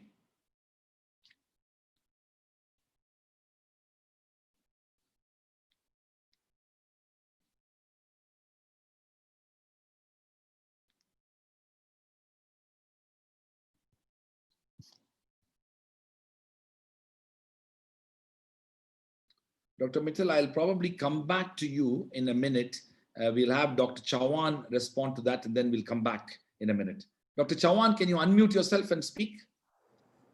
Dr. Mittal, I'll probably come back to you in a minute. We'll have Dr. Chauhan respond to that, and then we'll come back in a minute. Dr. Chauhan, can you unmute yourself and speak?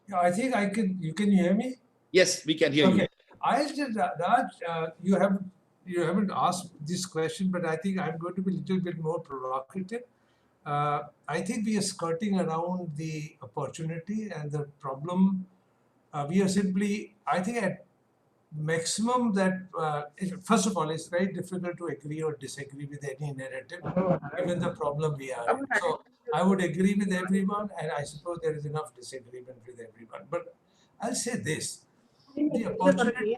Yeah, I think I can. You can hear me? Yes, we can hear you. I said, Raj, you haven't asked this question, but I think I'm going to be a little bit more provocative. I think we are skirting around the opportunity and the problem. We are simply, I think, at maximum that, first of all, it's very difficult to agree or disagree with any narrative, given the problem we are in. So I would agree with everyone, and I suppose there is enough disagreement with everyone. But I'll say this, the opportunity...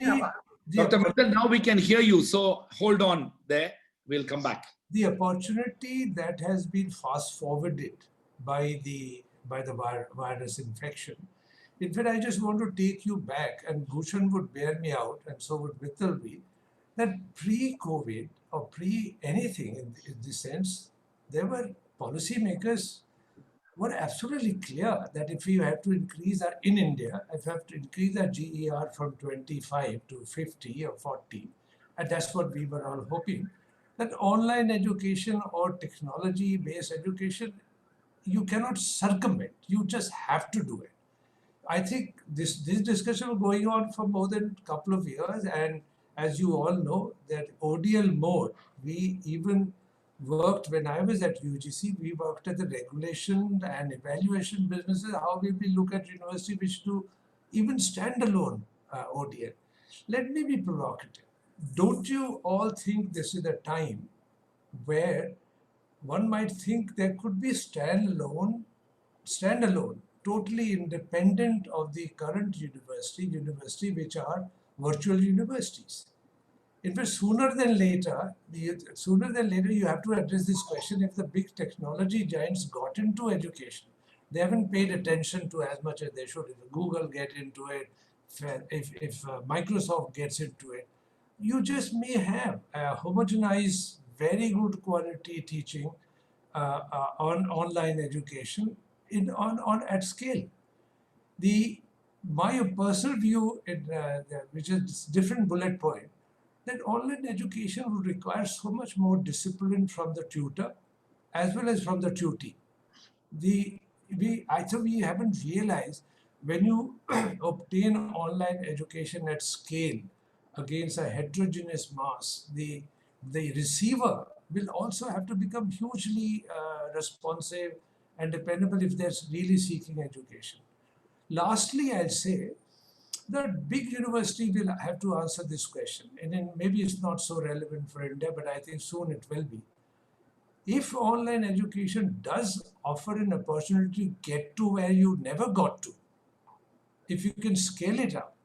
Dr. Mittal, now we can hear you, so hold on there. We'll come back. The opportunity that has been fast-forwarded by the virus infection. In fact, I just want to take you back, and Bhushan would bear me out, and so would Mittal be, that pre-COVID or pre-anything in this sense, there were policymakers were absolutely clear that if we have to increase our, in India, if we have to increase our GER from 25 to 50 or 40, and that's what we were all hoping, that online education or technology-based education, you cannot circumvent, you just have to do it. I think this discussion was going on for more than a couple of years, and as you all know, that ODL mode, we even worked when I was at UGC, we worked at the regulation and evaluation businesses, how we look at university which do even stand alone ODL. Let me be provocative. Don't you all think this is a time where one might think there could be standalone, totally independent of the current university which are virtual universities? In fact, sooner than later, you have to address this question. If the big technology giants got into education, they haven't paid attention to as much as they should. If Google get into it, if Microsoft gets into it, you just may have a homogenized, very good quality teaching on online education on at scale. My personal view, which is different bullet point, that online education would require so much more discipline from the tutor as well as from the tutee. I think we haven't realized when you obtain online education at scale against a heterogeneous mass, the receiver will also have to become hugely responsive and dependable if they're really seeking education. Lastly, I'll say that big university will have to answer this question, and then maybe it's not so relevant for India, but I think soon it will be. If online education does offer an opportunity to get to where you never got to, if you can scale it up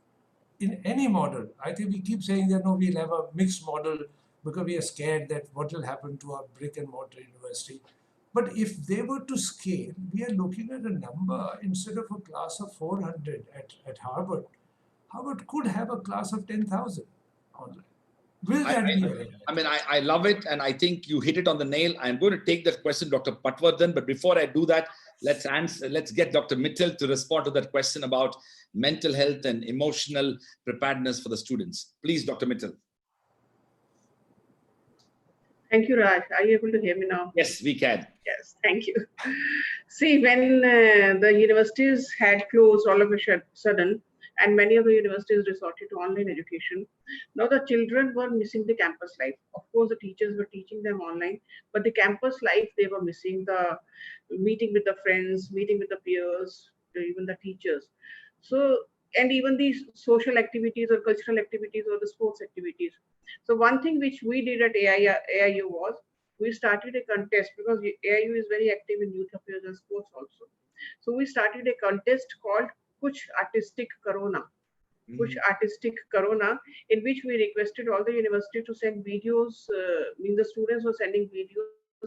in any model, I think we keep saying that no, we'll have a mixed model because we are scared that what will happen to our brick and mortar university. But if they were to scale, we are looking at a number instead of a class of 400 at Harvard. Harvard could have a class of 10,000 online. Will that be? I love it, and I think you hit it on the nail. I'm going to take that question, Dr. Patwardhan, but before I do that, let's get Dr. Mittal to respond to that question about mental health and emotional preparedness for the students. Please, Dr. Mittal. Thank you, Raj. Are you able to hear me now? Yes, we can. Yes, thank you. See, when the universities had closed all of a sudden, and many of the universities resorted to online education, now the children were missing the campus life. Of course, the teachers were teaching them online, but the campus life, they were missing the meeting with the friends, meeting with the peers, even the teachers. So, and even these social activities or cultural activities or the sports activities. So one thing which we did at AIU was we started a contest because AIU is very active in youth affairs and sports also. So we started a contest called Kuch Artistic Corona. Kuch Artistic Corona, in which we requested all the university to send videos. The students were sending videos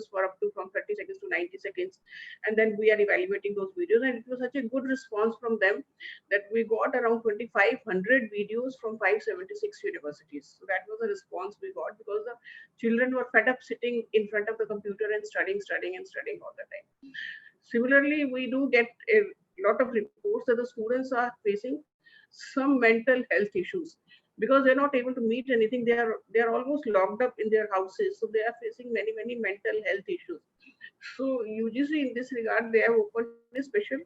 for up to from 30 seconds to 90 seconds, and then we are evaluating those videos, and it was such a good response from them that we got around 2,500 videos from 576 universities. So that was the response we got because the children were fed up sitting in front of the computer and studying all the time. Similarly, we do get a lot of reports that the students are facing some mental health issues because they're not able to meet anything. They are almost locked up in their houses, so they are facing many mental health issues. So UGC in this regard, they have opened a special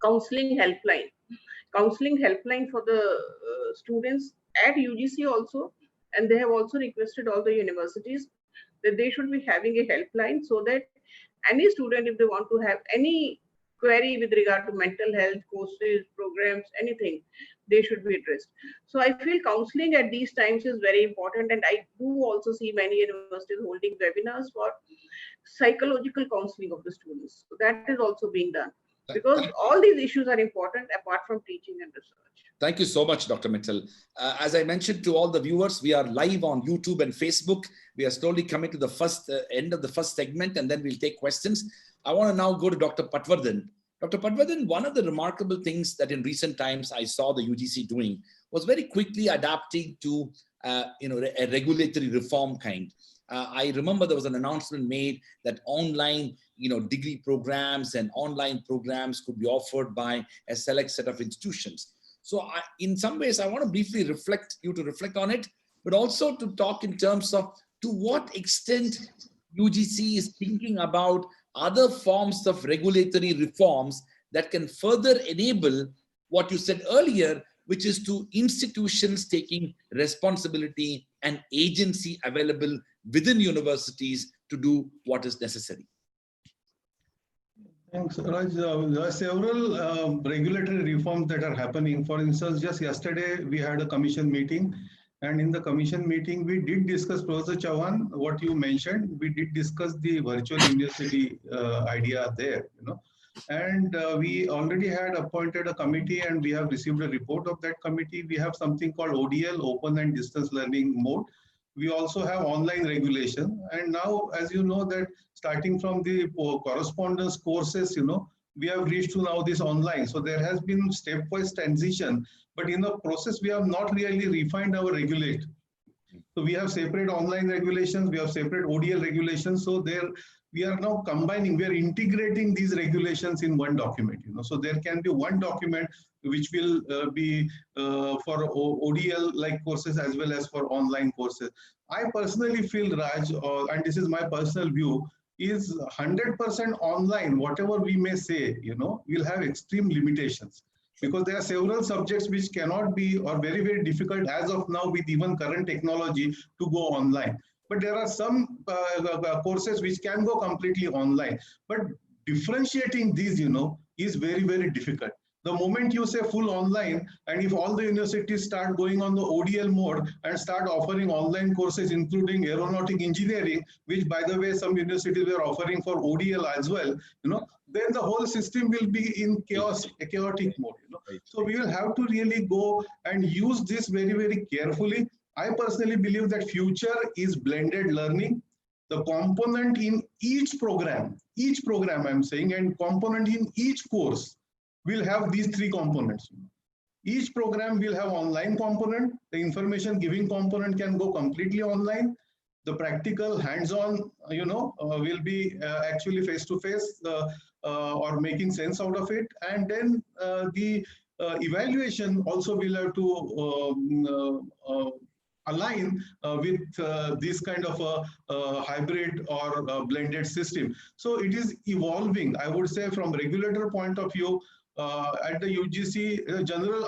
counseling helpline for the students at UGC also, and they have also requested all the universities that they should be having a helpline so that any student, if they want to have any query with regard to mental health, courses, programs, anything, they should be addressed. So I feel counseling at these times is very important, and I do also see many universities holding webinars for psychological counseling of the students. So that is also being done because all these issues are important apart from teaching and research. Thank you so much, Dr. Mittal. As I mentioned to all the viewers, we are live on YouTube and Facebook. We are slowly coming to the first end of the first segment, and then we'll take questions. I want to now go to Dr. Patwardhan. Dr. Patwardhan, one of the remarkable things that in recent times I saw the UGC doing was very quickly adapting to a regulatory reform kind. I remember there was an announcement made that online degree programs and online programs could be offered by a select set of institutions. So in some ways, I want to briefly reflect on it, but also to talk in terms of to what extent UGC is thinking about other forms of regulatory reforms that can further enable what you said earlier, which is to institutions taking responsibility and agency available within universities to do what is necessary. Thanks, Raj. There are several regulatory reforms that are happening. For instance, just yesterday we had a commission meeting, and in the commission meeting we did discuss, Professor Chauhan, what you mentioned. We did discuss the virtual university idea there, and we already had appointed a committee, and we have received a report of that committee. We have something called ODL, Open and Distance Learning Mode. We also have online regulation, and now, as you know, that starting from the correspondence courses, we have reached to now this online. So there has been stepwise transition, but in the process, we have not really refined our regulate. So we have separate online regulations, we have separate ODL regulations. So there we are now combining, we are integrating these regulations in one document. So there can be one document which will be for ODL like courses as well as for online courses. I personally feel, Raj, and this is my personal view, is 100% online, whatever we may say, will have extreme limitations, because there are several subjects which cannot be, or very, very difficult as of now with even current technology, to go online. But there are some courses which can go completely online. But differentiating these, is very, very difficult. The moment you say full online, and if all the universities start going on the ODL mode and start offering online courses, including aeronautic engineering, which, by the way, some universities were offering for ODL as well, then the whole system will be in chaos, a chaotic mode. So we will have to really go and use this very, very carefully. I personally believe that future is blended learning. The component in each program I'm saying, and component in each course will have these three components. Each program will have online component. The information giving component can go completely online. The practical hands-on, will be actually face-to-face or making sense out of it. And then the evaluation also will have to align with this kind of a hybrid or blended system. So it is evolving, I would say, from regulator point of view. At the UGC general,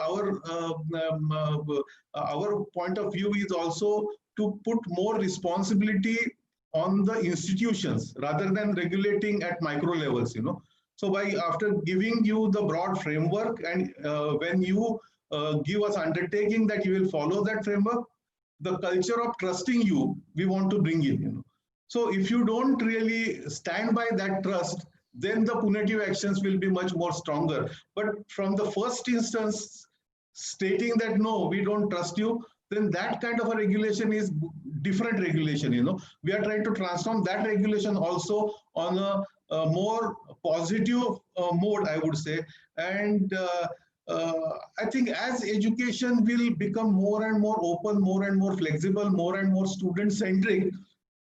our point of view is also to put more responsibility on the institutions rather than regulating at micro levels. So after giving you the broad framework, and when you give us undertaking that you will follow that framework, the culture of trusting you, we want to bring in. So if you don't really stand by that trust, then the punitive actions will be much more stronger. But from the first instance, stating that no, we don't trust you, then that kind of a regulation is different regulation. We are trying to transform that regulation also on a more positive mode, I would say. And I think as education will become more and more open, more and more flexible, more and more student-centric,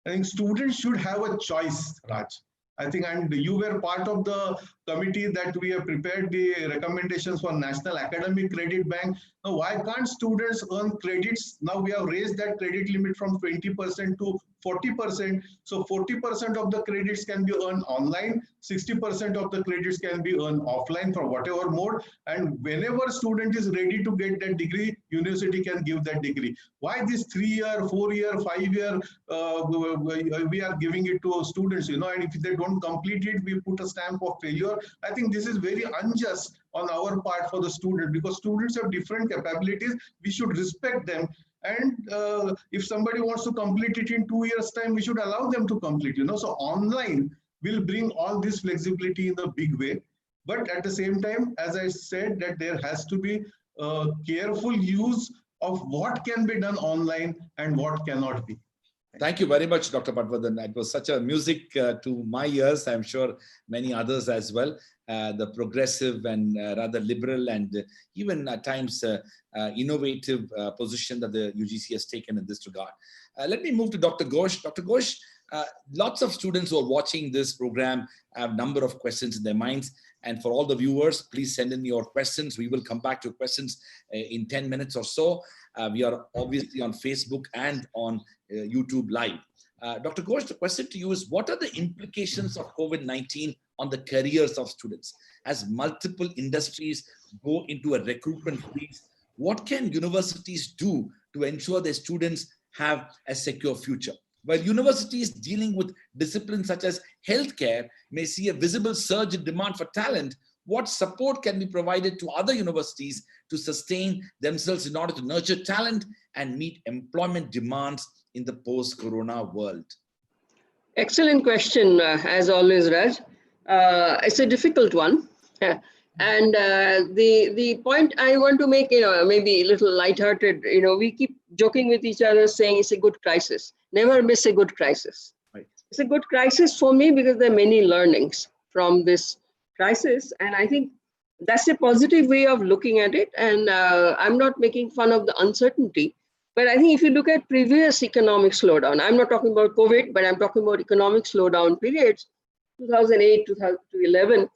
I think students should have a choice, Raj. I think, and you were part of the committee that we have prepared the recommendations for National Academic Credit Bank. Now, why can't students earn credits? Now we have raised that credit limit from 20% to 40%. So 40% of the credits can be earned online, 60% of the credits can be earned offline for whatever mode. And whenever student is ready to get that degree, university can give that degree. Why this 3-year, 4-year, 5-year, we are giving it to students, and if they don't complete it, we put a stamp of failure. I think this is very unjust on our part for the student, because students have different capabilities. We should respect them. And if somebody wants to complete it in 2 years' time, we should allow them to complete, So online will bring all this flexibility in a big way. But at the same time, as I said, that there has to be careful use of what can be done online and what cannot be. Thank you very much, Dr. Patwardhan. It was such a music to my ears, I'm sure many others as well. The progressive and rather liberal and even at times innovative position that the UGC has taken in this regard. Let me move to Dr. Ghosh. Dr. Ghosh, lots of students who are watching this program have a number of questions in their minds. And for all the viewers, please send in your questions. We will come back to questions in 10 minutes or so. We are obviously on Facebook and on YouTube Live. Dr. Ghosh, the question to you is, what are the implications of COVID-19 on the careers of students? As multiple industries go into a recruitment freeze, what can universities do to ensure their students have a secure future? While universities dealing with disciplines such as healthcare may see a visible surge in demand for talent, what support can be provided to other universities to sustain themselves in order to nurture talent and meet employment demands in the post-corona world? Excellent question, as always, Raj. It's a difficult one. And the point I want to make, maybe a little lighthearted, we keep joking with each other saying it's a good crisis. Never miss a good crisis. Right. It's a good crisis for me because there are many learnings from this crisis. And I think that's a positive way of looking at it. And I'm not making fun of the uncertainty. But I think if you look at previous economic slowdown, I'm not talking about COVID, but I'm talking about economic slowdown periods, 2008, 2011,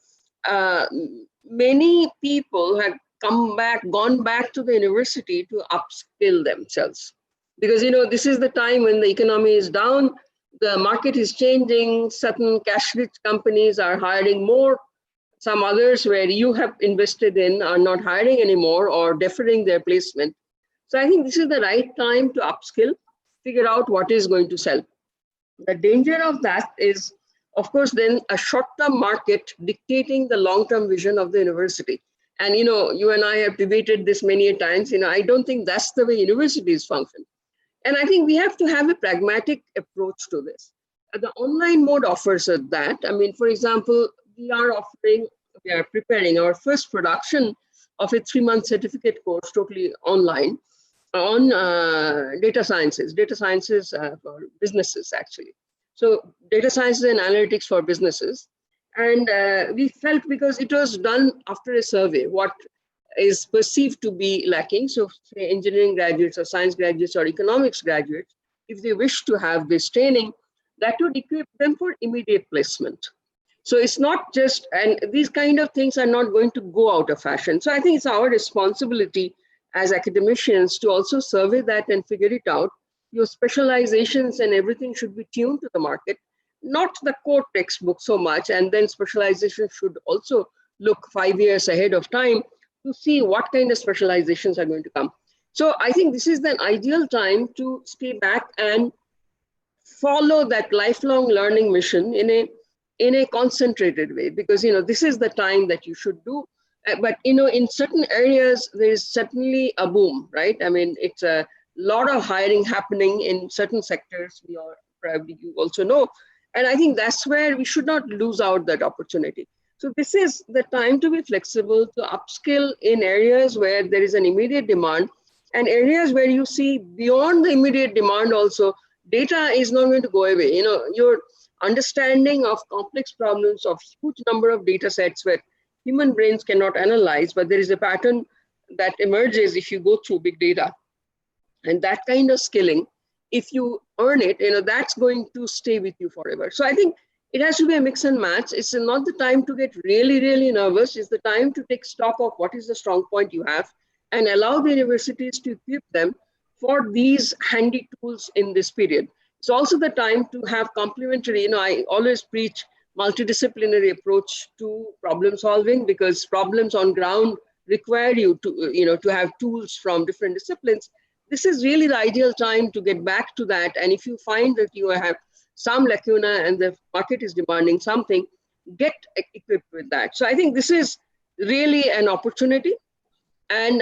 many people had gone back to the university to upskill themselves. Because, this is the time when the economy is down, the market is changing, certain cash-rich companies are hiring more, some others where you have invested in are not hiring anymore or deferring their placement. So I think this is the right time to upskill, figure out what is going to sell. The danger of that is, of course, then a short-term market dictating the long-term vision of the university. And, you and I have debated this many times. I don't think that's the way universities function. And I think we have to have a pragmatic approach to this. The online mode offers that. I mean, for example, we are preparing our first production of a 3-month certificate course totally online on data sciences for businesses, actually. So data sciences and analytics for businesses. And we felt, because it was done after a survey, what is perceived to be lacking. So say engineering graduates or science graduates or economics graduates, if they wish to have this training, that would equip them for immediate placement. So it's not just, and these kind of things are not going to go out of fashion. So I think it's our responsibility as academicians to also survey that and figure it out. Your specializations and everything should be tuned to the market, not the core textbook so much. And then specialization should also look 5 years ahead of time to see what kind of specializations are going to come. So I think this is the ideal time to stay back and follow that lifelong learning mission in a concentrated way, because this is the time that you should do. But in certain areas there is certainly a boom, right? I mean, it's a lot of hiring happening in certain sectors. Probably you also know, and I think that's where we should not lose out that opportunity. So this is the time to be flexible, to upskill in areas where there is an immediate demand, and areas where you see beyond the immediate demand also, data is not going to go away. Your understanding of complex problems of huge number of data sets where human brains cannot analyze, but there is a pattern that emerges if you go through big data. And that kind of skilling, if you earn it, that's going to stay with you forever. So I think it has to be a mix and match. It's not the time to get really, really nervous. It's the time to take stock of what is the strong point you have and allow the universities to equip them for these handy tools in this period. It's also the time to have complementary, I always preach multidisciplinary approach to problem solving, because problems on ground require you to, to have tools from different disciplines. This is really the ideal time to get back to that. And if you find that you have some lacuna and the market is demanding something, get equipped with that. So I think this is really an opportunity and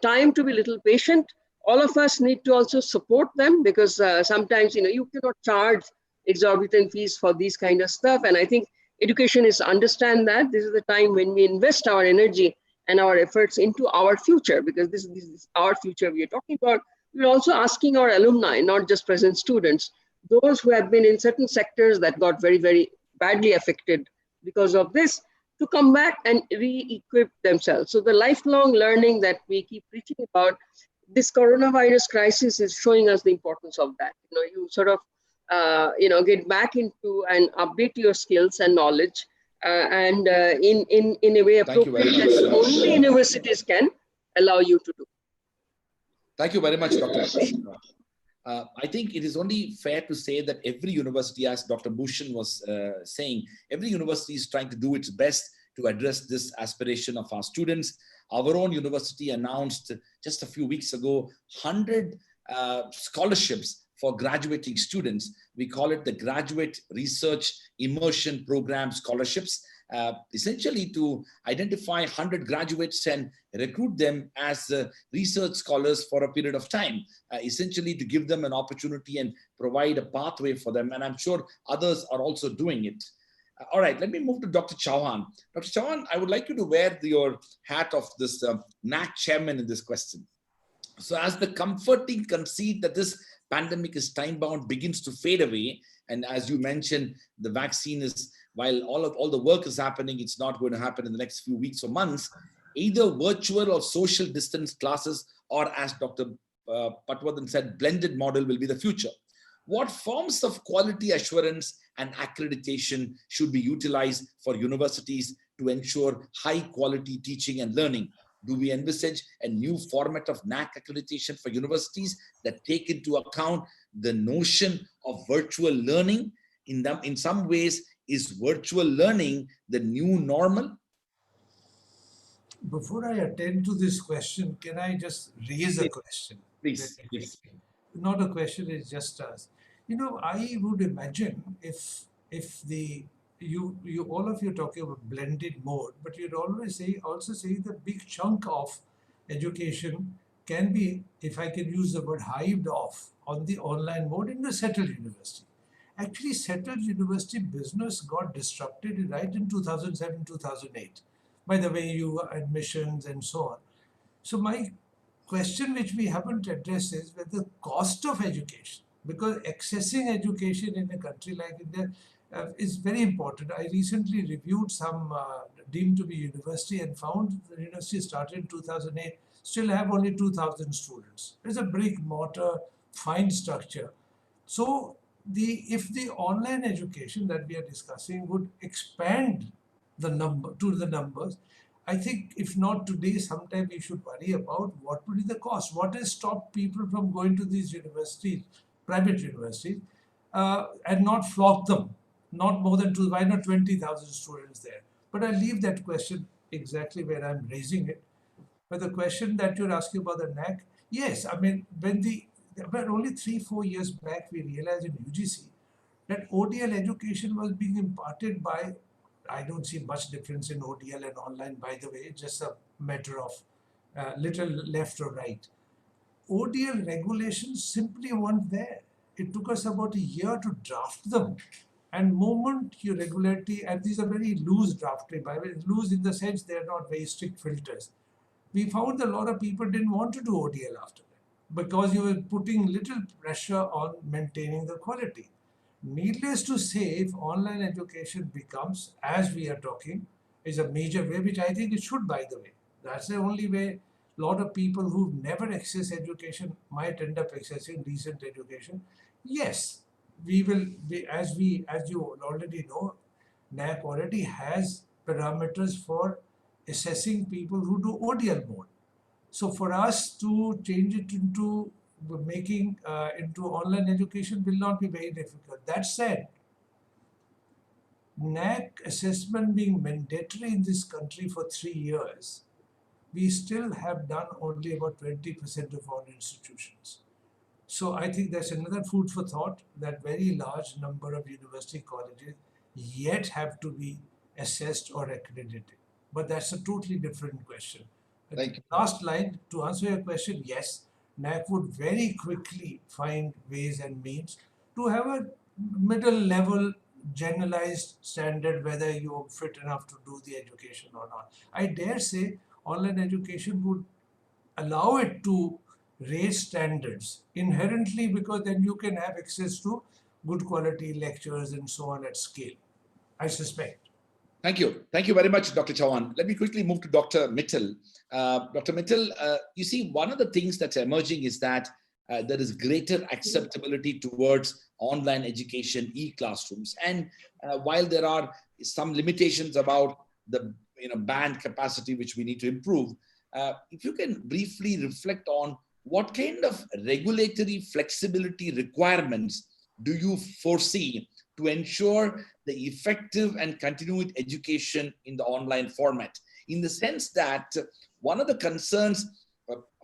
time to be a little patient. All of us need to also support them, because sometimes, you cannot charge exorbitant fees for these kind of stuff. And I think education is to understand that this is the time when we invest our energy and our efforts into our future, because this is our future we are talking about. We're also asking our alumni, not just present students, those who have been in certain sectors that got very, very badly affected because of this, to come back and re-equip themselves. So the lifelong learning that we keep preaching about, this coronavirus crisis is showing us the importance of that. You sort of, get back into and update your skills and knowledge, and in a way appropriate that only universities can allow you to do. Thank you very much, Dr. Bush. I think it is only fair to say that every university, as Dr. Bhushan was saying, every university is trying to do its best to address this aspiration of our students. Our own university announced just a few weeks ago 100 scholarships for graduating students. We call it the Graduate Research Immersion Program Scholarships, essentially to identify 100 graduates and recruit them as research scholars for a period of time, essentially to give them an opportunity and provide a pathway for them. And I'm sure others are also doing it. All right, let me move to Dr. Chauhan. Dr. Chauhan, I would like you to wear your hat of this NAC chairman in this question. So as the comforting conceit that this pandemic is time-bound begins to fade away, and as you mentioned, the vaccine is, while all the work is happening, it's not going to happen in the next few weeks or months, either virtual or social distance classes, or as Dr. Patwardhan said, blended model will be the future. What forms of quality assurance and accreditation should be utilized for universities to ensure high quality teaching and learning? Do we envisage a new format of NAC accreditation for universities that take into account the notion of virtual learning? In some ways, is virtual learning the new normal? Before I attend to this question, can I just raise a question? Please. Not a question, it's just us. You know, I would imagine if you all of you talking about blended mode, but you'd also say the big chunk of education can be, if I can use the word, hived off on the online mode in the settled university. Actually, settled university business got disrupted right in 2007, 2008, by the way, admissions and so on. So my question which we haven't addressed is whether the cost of education, because accessing education in a country like India is very important. I recently reviewed some deemed to be university and found the university started in 2008, still have only 2,000 students. It's a brick mortar, fine structure. So if the online education that we are discussing would expand the numbers, I think if not today, sometime we should worry about what would be the cost. What has stopped people from going to these universities, private universities, and not flock them? Not more than why not 20,000 students there? But I leave that question exactly where I'm raising it. But the question that you're asking about the NAC, yes, I mean, but only 3-4 years back, we realized in UGC that ODL education was being imparted by, I don't see much difference in ODL and online, by the way, just a matter of little left or right. ODL regulations simply weren't there. It took us about a year to draft them. And moment you regularity, and these are very loose drafted, by the way, loose in the sense they're not very strict filters. We found a lot of people didn't want to do ODL after that because you were putting little pressure on maintaining the quality. Needless to say, if online education becomes, as we are talking, is a major way, which I think it should, by the way. That's the only way a lot of people who've never accessed education might end up accessing decent education. Yes, we will be, as you already know, NAC already has parameters for assessing people who do ODL mode. So for us to change it into making into online education will not be very difficult. That said, NAC assessment being mandatory in this country for 3 years, we still have done only about 20% of our institutions. So I think that's another food for thought, that very large number of university colleges yet have to be assessed or accredited. But that's a totally different question. Thank you. Last line, to answer your question, yes, NAC would very quickly find ways and means to have a middle level generalized standard whether you're fit enough to do the education or not. I dare say online education would allow it to raise standards inherently, because then you can have access to good quality lectures and so on at scale, I suspect. Thank you. Thank you very much, Dr. Chauhan. Let me quickly move to Dr. Mittal. Dr. Mittal, you see, one of the things that's emerging is that there is greater acceptability towards online education, e-classrooms. And while there are some limitations about the band capacity, which we need to improve, if you can briefly reflect on what kind of regulatory flexibility requirements do you foresee to ensure the effective and continued education in the online format? In the sense that one of the concerns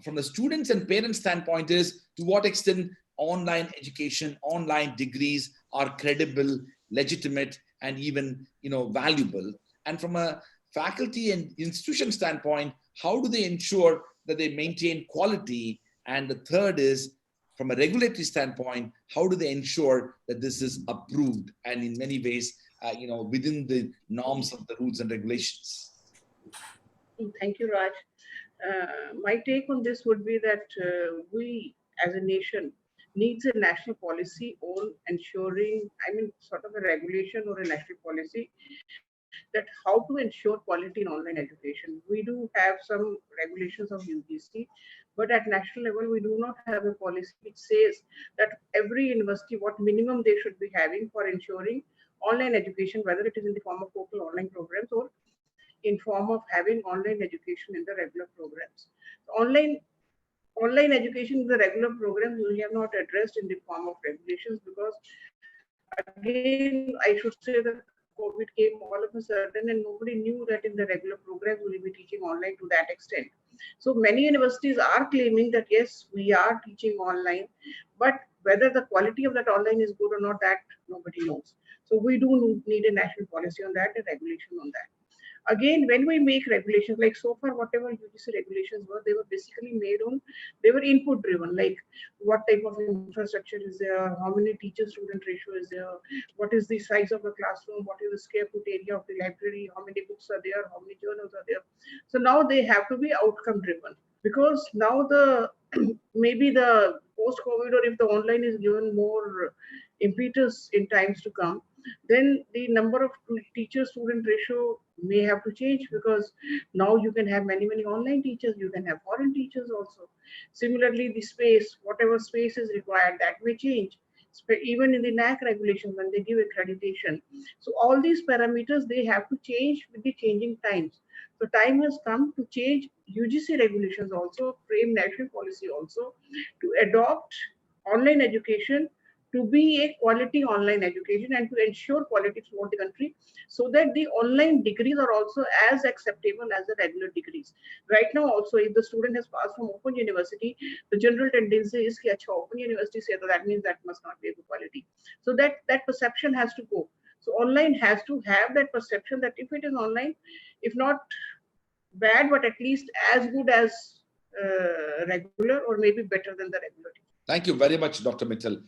from the students and parents standpoint is to what extent online education, online degrees are credible, legitimate, and even valuable? And from a faculty and institution standpoint, how do they ensure that they maintain quality? And the third is, from a regulatory standpoint, how do they ensure that this is approved and in many ways, within the norms of the rules and regulations? Thank you, Raj. My take on this would be that we as a nation needs a national policy on ensuring, sort of a regulation or a national policy that how to ensure quality in online education. We do have some regulations of UGC, but at national level, we do not have a policy which says that every university, what minimum they should be having for ensuring online education, whether it is in the form of total online programs or in form of having online education in the regular programs. Online education in the regular programs we have not addressed in the form of regulations, because again I should say that COVID came all of a sudden and nobody knew that in the regular programs we will be teaching online to that extent. So many universities are claiming that yes, we are teaching online, but whether the quality of that online is good or not, that nobody knows. So we do need a national policy on that, a regulation on that. Again, when we make regulations, like so far whatever UGC regulations were, they were basically made on, they were input driven, like what type of infrastructure is there, how many teacher student ratio is there, what is the size of the classroom, what is the square foot area of the library, how many books are there, how many journals are there. So now they have to be outcome driven, because now the maybe the post COVID, or if the online is given more impetus in times to come, then the number of teacher student ratio may have to change, because now you can have many online teachers, you can have foreign teachers also. Similarly, the space, whatever space is required, that may change, even in the NAC regulations when they give accreditation. So all these parameters, they have to change with the changing times. So time has come to change UGC regulations also, frame national policy also, to adopt online education to be a quality online education and to ensure quality throughout the country, so that the online degrees are also as acceptable as the regular degrees. Right now also, if the student has passed from open university, the general tendency is that open university say that means that must not be a good quality. So that perception has to go. So online has to have that perception that if it is online, if not bad, but at least as good as regular, or maybe better than the regular. Thank you very much, Dr. Mittal.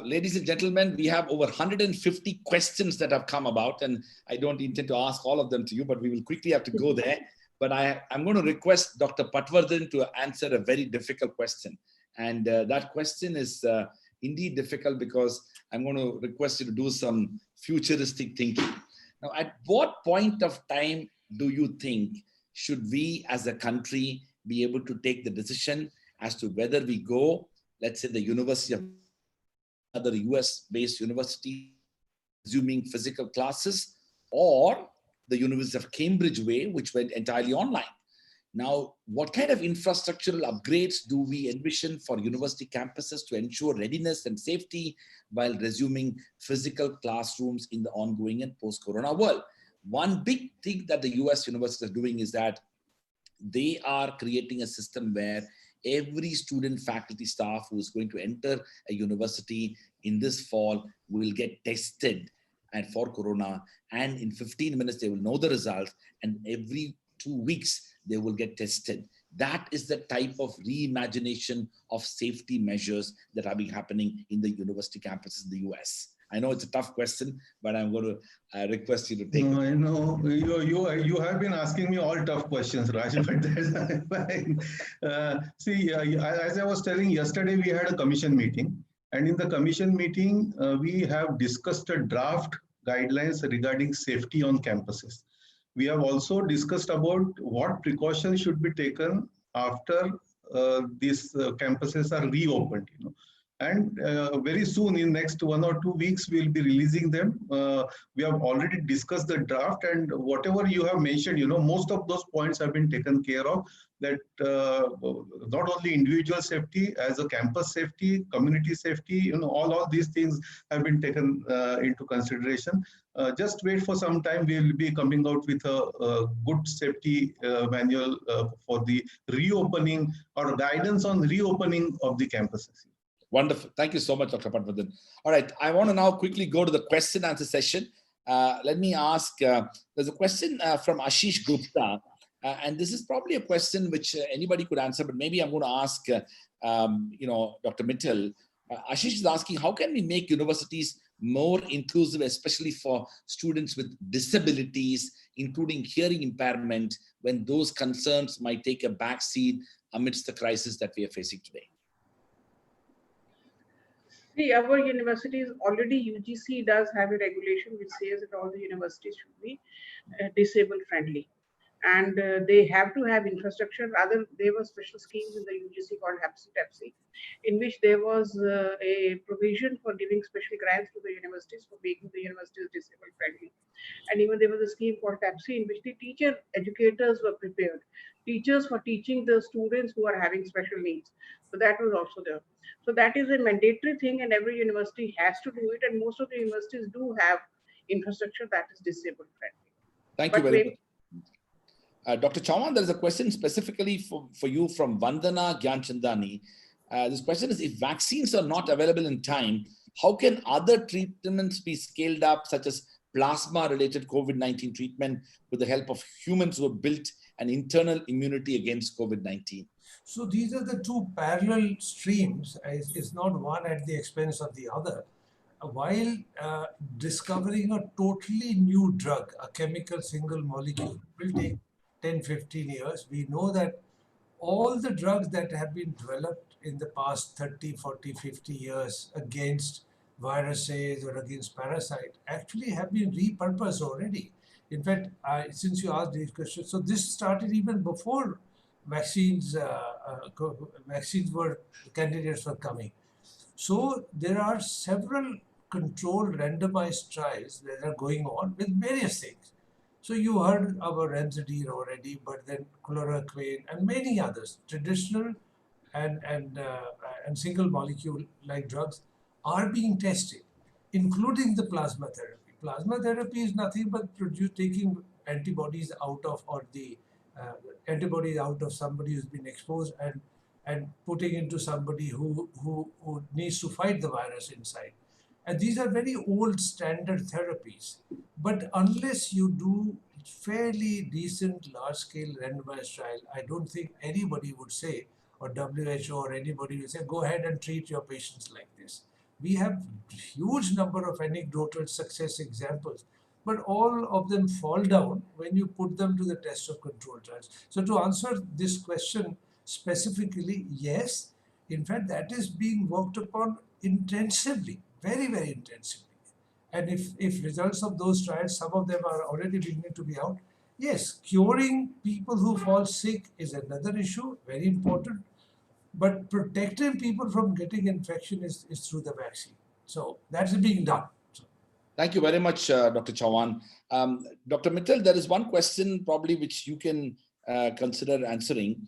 Ladies and gentlemen, we have over 150 questions that have come about, and I don't intend to ask all of them to you, but we will quickly have to go there. But I'm going to request Dr. Patwardhan to answer a very difficult question. And that question is indeed difficult, because I'm going to request you to do some futuristic thinking. Now, at what point of time do you think should we as a country be able to take the decision as to whether we go, let's say, the University of other US-based university resuming physical classes, or the University of Cambridge way, which went entirely online? Now, what kind of infrastructural upgrades do we envision for university campuses to ensure readiness and safety while resuming physical classrooms in the ongoing and post-corona world? One big thing that the US universities are doing is that they are creating a system where every student, faculty, staff who is going to enter a university in this fall will get tested and for corona, and in 15 minutes they will know the results, and every 2 weeks they will get tested. That is the type of reimagination of safety measures that are being happening in the university campuses in the US. I know it's a tough question, but I'm going to request you to take it. I know you have been asking me all tough questions, Raj, but that's fine. See, as I was telling yesterday, we had a commission meeting, and in the commission meeting, we have discussed a draft guidelines regarding safety on campuses. We have also discussed about what precautions should be taken after these campuses are reopened. And very soon, in next 1 or 2 weeks, we'll be releasing them. We have already discussed the draft, and whatever you have mentioned, most of those points have been taken care of. That not only individual safety, as a campus safety, community safety, all these things have been taken into consideration. Just wait for some time. We'll be coming out with a good safety manual for the reopening or guidance on reopening of the campuses. Wonderful. Thank you so much, Dr. Patwardhan. All right. I want to now quickly go to the question answer session. Let me ask, there's a question from Ashish Gupta. And this is probably a question which anybody could answer, but maybe I'm going to ask, Dr. Mittal. Ashish is asking, how can we make universities more inclusive, especially for students with disabilities, including hearing impairment, when those concerns might take a backseat amidst the crisis that we are facing today? See, our universities already UGC does have a regulation which says that all the universities should be disabled friendly. And they have to have infrastructure. Rather, there were special schemes in the UGC called HAPSI-TAPSI, in which there was a provision for giving special grants to the universities for making the universities disabled friendly. And even there was a scheme called TAPSI, in which the teacher educators were prepared, teachers for teaching the students who are having special needs. So that was also there. So that is a mandatory thing, and every university has to do it. And most of the universities do have infrastructure that is disabled friendly. Thank you very much. Dr. Chauhan, there is a question specifically for you from Vandana Gyanchandani. This question is, if vaccines are not available in time, how can other treatments be scaled up, such as plasma-related COVID-19 treatment with the help of humans who have built an internal immunity against COVID-19? So these are the two parallel streams. It's not one at the expense of the other. While discovering a totally new drug, a chemical single molecule, will take 10, 15 years. We know that all the drugs that have been developed in the past 30, 40, 50 years against viruses or against parasites actually have been repurposed already. In fact, since you asked these questions, so this started even before vaccines were candidates for coming. So there are several controlled randomized trials that are going on with various things. So you heard about Remdesivir already, but then chloroquine and many others, traditional and single molecule like drugs are being tested, including the plasma therapy. Plasma therapy is nothing but taking antibodies out of antibodies out of somebody who's been exposed and putting into somebody who needs to fight the virus inside. And these are very old standard therapies. But unless you do fairly decent large-scale randomized trial, I don't think anybody would say, or WHO or anybody would say, go ahead and treat your patients like this. We have huge number of anecdotal success examples, but all of them fall down when you put them to the test of control trials. So to answer this question specifically, yes, in fact, that is being worked upon intensively, very, very intensively. And if results of those trials, some of them are already beginning to be out, yes, curing people who fall sick is another issue, very important. But protecting people from getting infection is through the vaccine. So that's being done. Thank you very much, Dr. Chauhan. Dr. Mittal, there is one question probably which you can consider answering.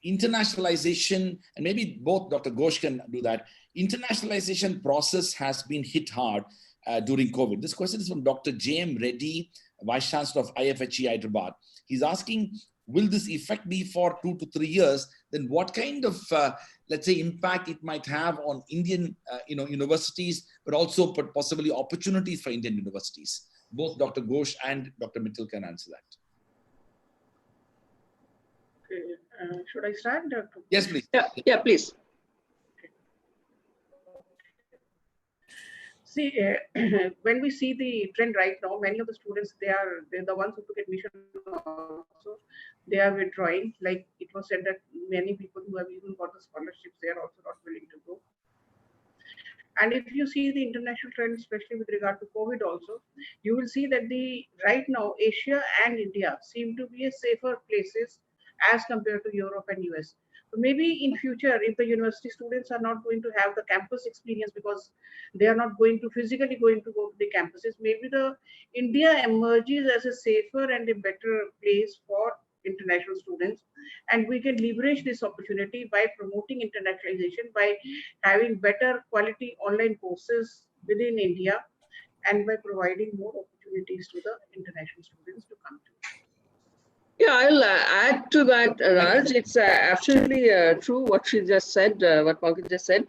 Internationalization, and maybe both Dr. Ghosh can do that. Internationalization process has been hit hard during COVID. This question is from Dr. J.M. Reddy, Vice Chancellor of IFHE Hyderabad. He's asking, will this effect be for 2 to 3 years? Then what kind of, let's say, impact it might have on Indian universities, but also possibly opportunities for Indian universities? Both Dr. Ghosh and Dr. Mittal can answer that. Okay. Should I start, Dr. Yes, please. Yeah, please. See, when we see the trend right now, many of the students, they're the ones who took admission also, they are withdrawing. Like it was said that many people who have even got the scholarships, they are also not willing to go. And if you see the international trend, especially with regard to COVID also, you will see that right now, Asia and India seem to be a safer places as compared to Europe and US. So maybe in future, if the university students are not going to have the campus experience because they are not physically going to go to the campuses, maybe the India emerges as a safer and a better place for international students, and we can leverage this opportunity by promoting internationalization, by having better quality online courses within India, and by providing more opportunities to the international students to come to. Yeah, I'll add to that, Raj. It's absolutely true what she just said, what Pankaj just said.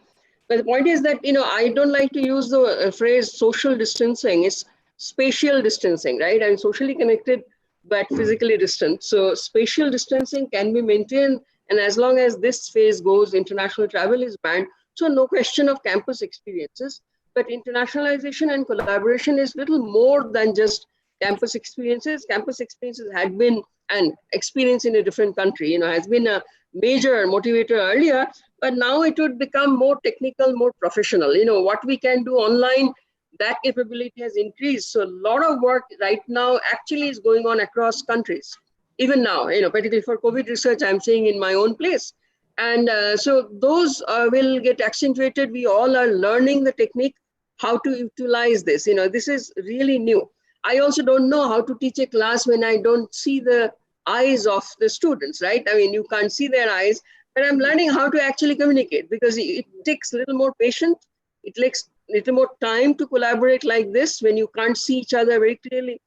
But the point is that, I don't like to use the phrase social distancing. It's spatial distancing, right? I'm socially connected, but physically distant. So spatial distancing can be maintained. And as long as this phase goes, international travel is banned. So no question of campus experiences. But internationalization and collaboration is little more than just campus experiences. Campus experiences had been an experience in a different country, has been a major motivator earlier, but now it would become more technical, more professional. What we can do online, that capability has increased. So a lot of work right now actually is going on across countries. Even now, particularly for COVID research, I'm saying in my own place. And so those will get accentuated. We all are learning the technique, how to utilize this. This is really new. I also don't know how to teach a class when I don't see the eyes of the students, right? I mean, you can't see their eyes, but I'm learning how to actually communicate, because it takes a little more patience. It takes a little more time to collaborate like this when you can't see each other very clearly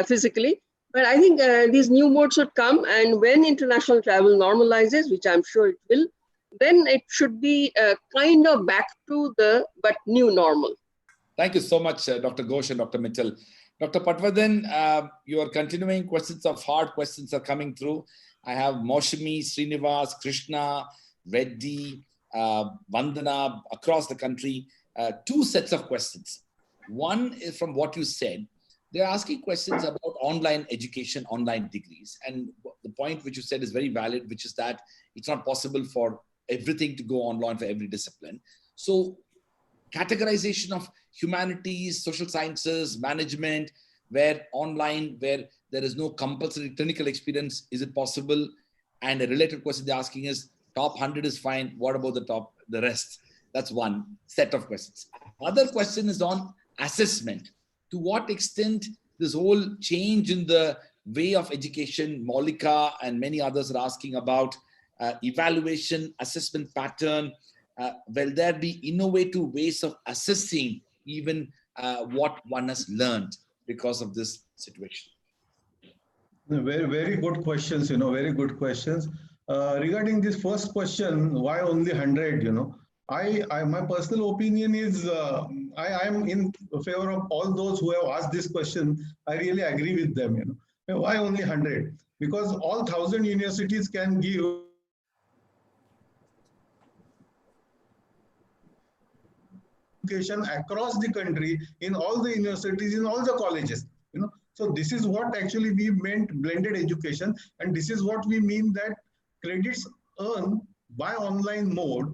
physically. But I think these new modes should come, and when international travel normalizes, which I'm sure it will, then it should be kind of back to the but new normal. Thank you so much, Dr. Ghosh and Dr. Mittal. Dr. Patwardhan, your continuing questions of hard questions are coming through. I have Moshimi, Srinivas, Krishna, Reddy, Vandana across the country. Two sets of questions. One is from what you said. They're asking questions about online education, online degrees. And the point which you said is very valid, which is that it's not possible for everything to go online for every discipline. So categorization of humanities, social sciences, management, where online, where there is no compulsory clinical experience, is it possible? And a related question they're asking is, top 100 is fine. What about the rest? That's one set of questions. Other question is on assessment. To what extent this whole change in the way of education, Maulika and many others are asking about evaluation, assessment pattern. Will there be innovative ways of assessing even what one has learned because of this situation? Very, very good questions, very good questions. Regarding this first question, why only 100, my personal opinion is I am in favor of all those who have asked this question. I really agree with them, Why only 100? Because all 1,000 universities can give education across the country, in all the universities, in all the colleges, So this is what actually we meant blended education, and this is what we mean that credits earned by online mode,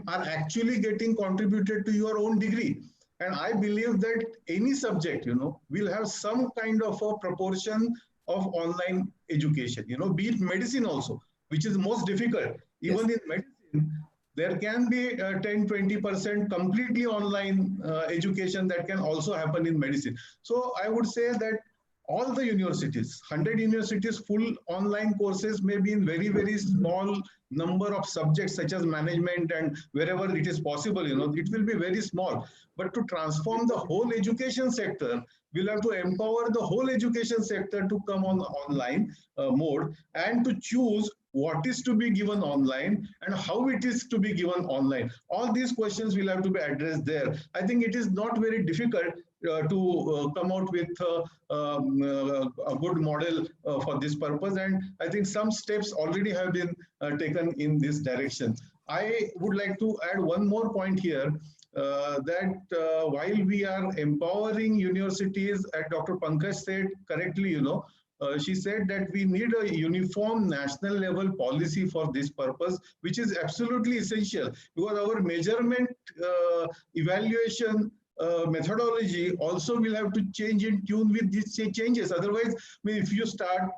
are actually getting contributed to your own degree. And I believe that any subject, will have some kind of a proportion of online education, be it medicine also, which is most difficult. Even in medicine, there can be 10-20% completely online education that can also happen in medicine. So I would say that all the universities, 100 universities, full online courses may be in very, very small number of subjects such as management, and wherever it is possible, it will be very small. But to transform the whole education sector, we'll have to empower the whole education sector to come on online mode, and to choose what is to be given online and how it is to be given online. All these questions will have to be addressed there. I think it is not very difficult to come out with a good model for this purpose. And I think some steps already have been taken in this direction. I would like to add one more point here. That while we are empowering universities, as Dr. Pankaj said correctly, she said that we need a uniform national level policy for this purpose, which is absolutely essential, because our measurement evaluation methodology also will have to change in tune with these changes. Otherwise, if you start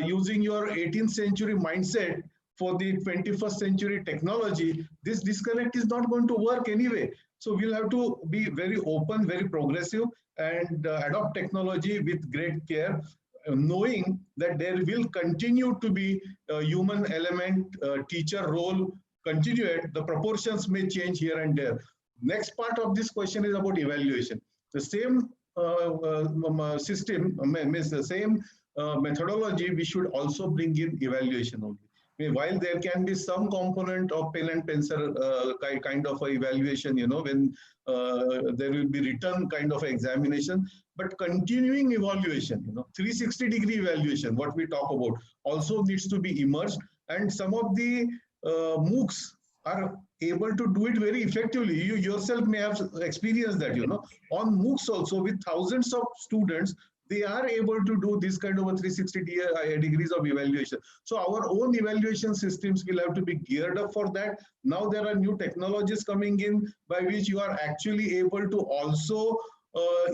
using your 18th century mindset for the 21st century technology, this disconnect is not going to work anyway. So we'll have to be very open, very progressive, and adopt technology with great care, knowing that there will continue to be a human element, teacher role continued. The proportions may change here and there. Next part of this question is about evaluation. The same system, means the same methodology, we should also bring in evaluation only. I mean, while there can be some component of pen and pencil kind of a evaluation, when there will be written kind of examination, but continuing evaluation, 360-degree evaluation, what we talk about, also needs to be immersed. And some of the MOOCs are able to do it very effectively. You yourself may have experienced that, on MOOCs also, with thousands of students, they are able to do this kind of a 360 degrees of evaluation. So our own evaluation systems will have to be geared up for that. Now there are new technologies coming in by which you are actually able to also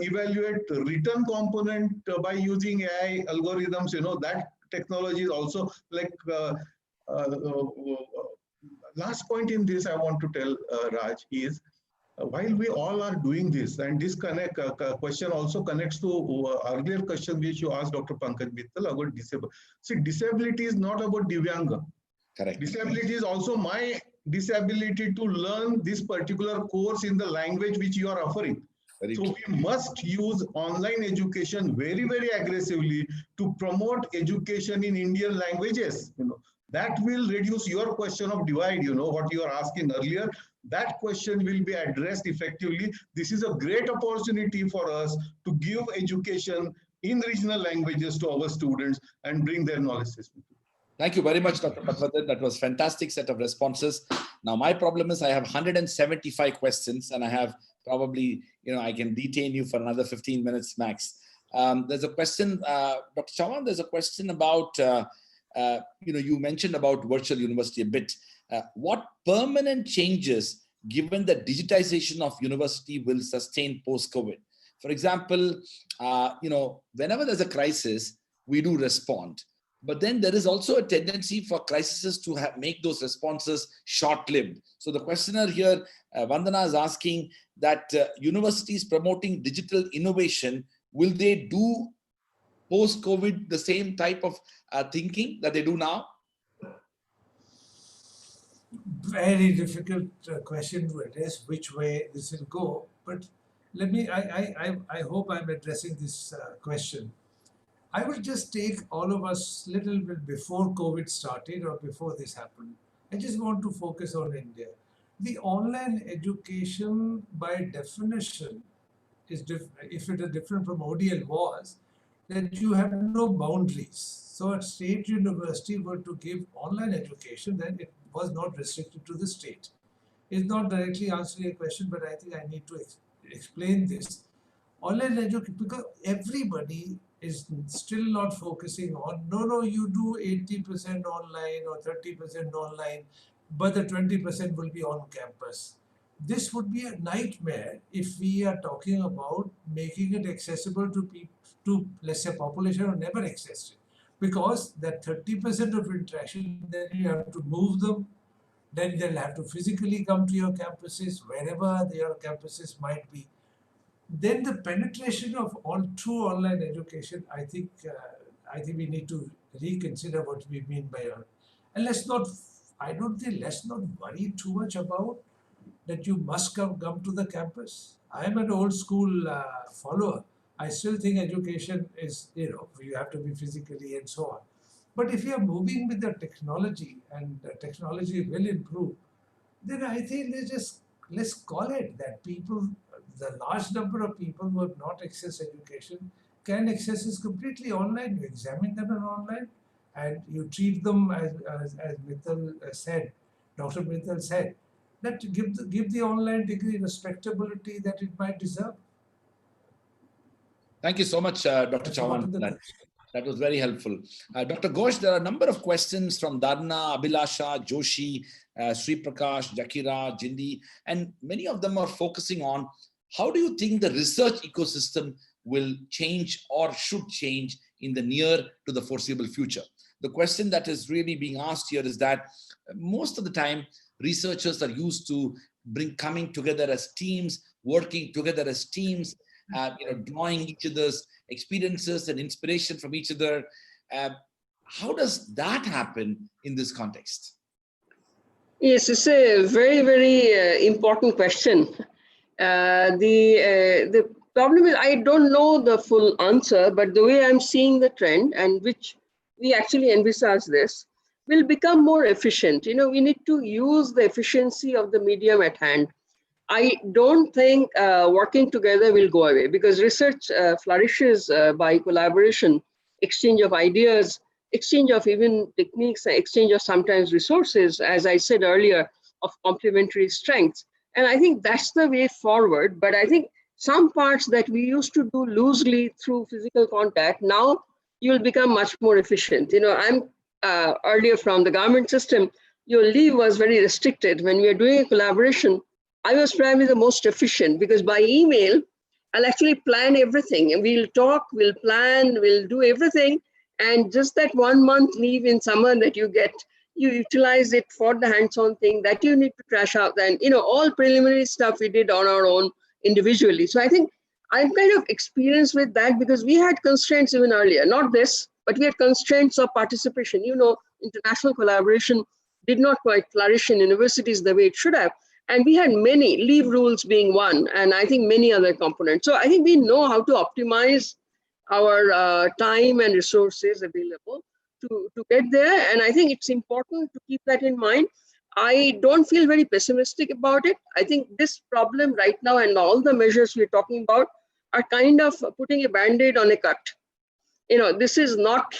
evaluate the written component by using AI algorithms. That technology is also like last point in this I want to tell Raj is, while we all are doing this, and this question also connects to earlier question which you asked Dr. Pankaj Mittal about disability. See, disability is not about Divyanga. Correct. Disability is also my disability to learn this particular course in the language which you are offering. So we must use online education very, very aggressively to promote education in Indian languages. That will reduce your question of divide, what you are asking earlier. That question will be addressed effectively. This is a great opportunity for us to give education in regional languages to our students and bring their knowledge system. Thank you very much, Dr. Patwardhan. That was a fantastic set of responses. Now, my problem is I have 175 questions and I have probably, I can detain you for another 15 minutes max. There's a question, Dr. Chauhan, there's a question about, you mentioned about virtual university a bit. What permanent changes, given that digitization of university will sustain post-COVID? For example, whenever there's a crisis, we do respond. But then there is also a tendency for crises to make those responses short-lived. So the questioner here, Vandana, is asking that universities promoting digital innovation, will they do post-COVID the same type of thinking that they do now? Very difficult question to address which way this will go. But let me, I hope I'm addressing this question. I will just take all of us a little bit before COVID started or before this happened. I just want to focus on India. The online education by definition is if it is different from ODL was, that you have no boundaries. So a state university were to give online education, then it was not restricted to the state. It's not directly answering your question, but I think I need to explain this. Online education, because everybody is still not focusing on, no, you do 80% online or 30% online, but the 20% will be on campus. This would be a nightmare if we are talking about making it accessible to people, to let's say population who never accessed it. Because that 30% of interaction, then you have to move them, then they'll have to physically come to your campuses, wherever your campuses might be. Then the penetration of true online education, I think we need to reconsider what we mean by it. And let's not worry too much about that you must come to the campus. I am an old school follower. I still think education is, you have to be physically and so on. But if you are moving with the technology and the technology will improve, then I think let's call it that people, the large number of people who have not accessed education can access this completely online. You examine them online and you treat them as Mittal said, Dr. Mittal said, that give the online degree respectability that it might deserve. Thank you so much, Dr. Chauhan. That was very helpful. Dr. Ghosh, there are a number of questions from Dharna, Abhilasha, Joshi, Sri Prakash, Jakira, Jindi, and many of them are focusing on how do you think the research ecosystem will change or should change in the near to the foreseeable future? The question that is really being asked here is that most of the time, researchers are used to coming together as teams, working together as teams, drawing each other's experiences and inspiration from each other. How does that happen in this context? Yes, it's a very, very important question. The Problem is, I don't know the full answer, but the way I'm seeing the trend, and which we actually envisage this, will become more efficient. We need to use the efficiency of the medium at hand. I don't think working together will go away, because research flourishes by collaboration, exchange of ideas, exchange of even techniques, exchange of sometimes resources, as I said earlier, of complementary strengths. And I think that's the way forward. But I think some parts that we used to do loosely through physical contact, now you'll become much more efficient. I'm earlier from the government system, your leave was very restricted. When we are doing a collaboration, I was probably the most efficient, because by email, I'll actually plan everything, and we'll talk, we'll plan, we'll do everything. And just that 1 month leave in summer that you get, you utilize it for the hands-on thing that you need to trash out. And, all preliminary stuff we did on our own individually. So I think I'm kind of experienced with that, because we had constraints even earlier, not this, but we had constraints of participation. International collaboration did not quite flourish in universities the way it should have. And we had many, leave rules being one, and I think many other components. So I think we know how to optimize our time and resources available to get there. And I think it's important to keep that in mind. I don't feel very pessimistic about it. I think this problem right now and all the measures we're talking about are kind of putting a band-aid on a cut. This is not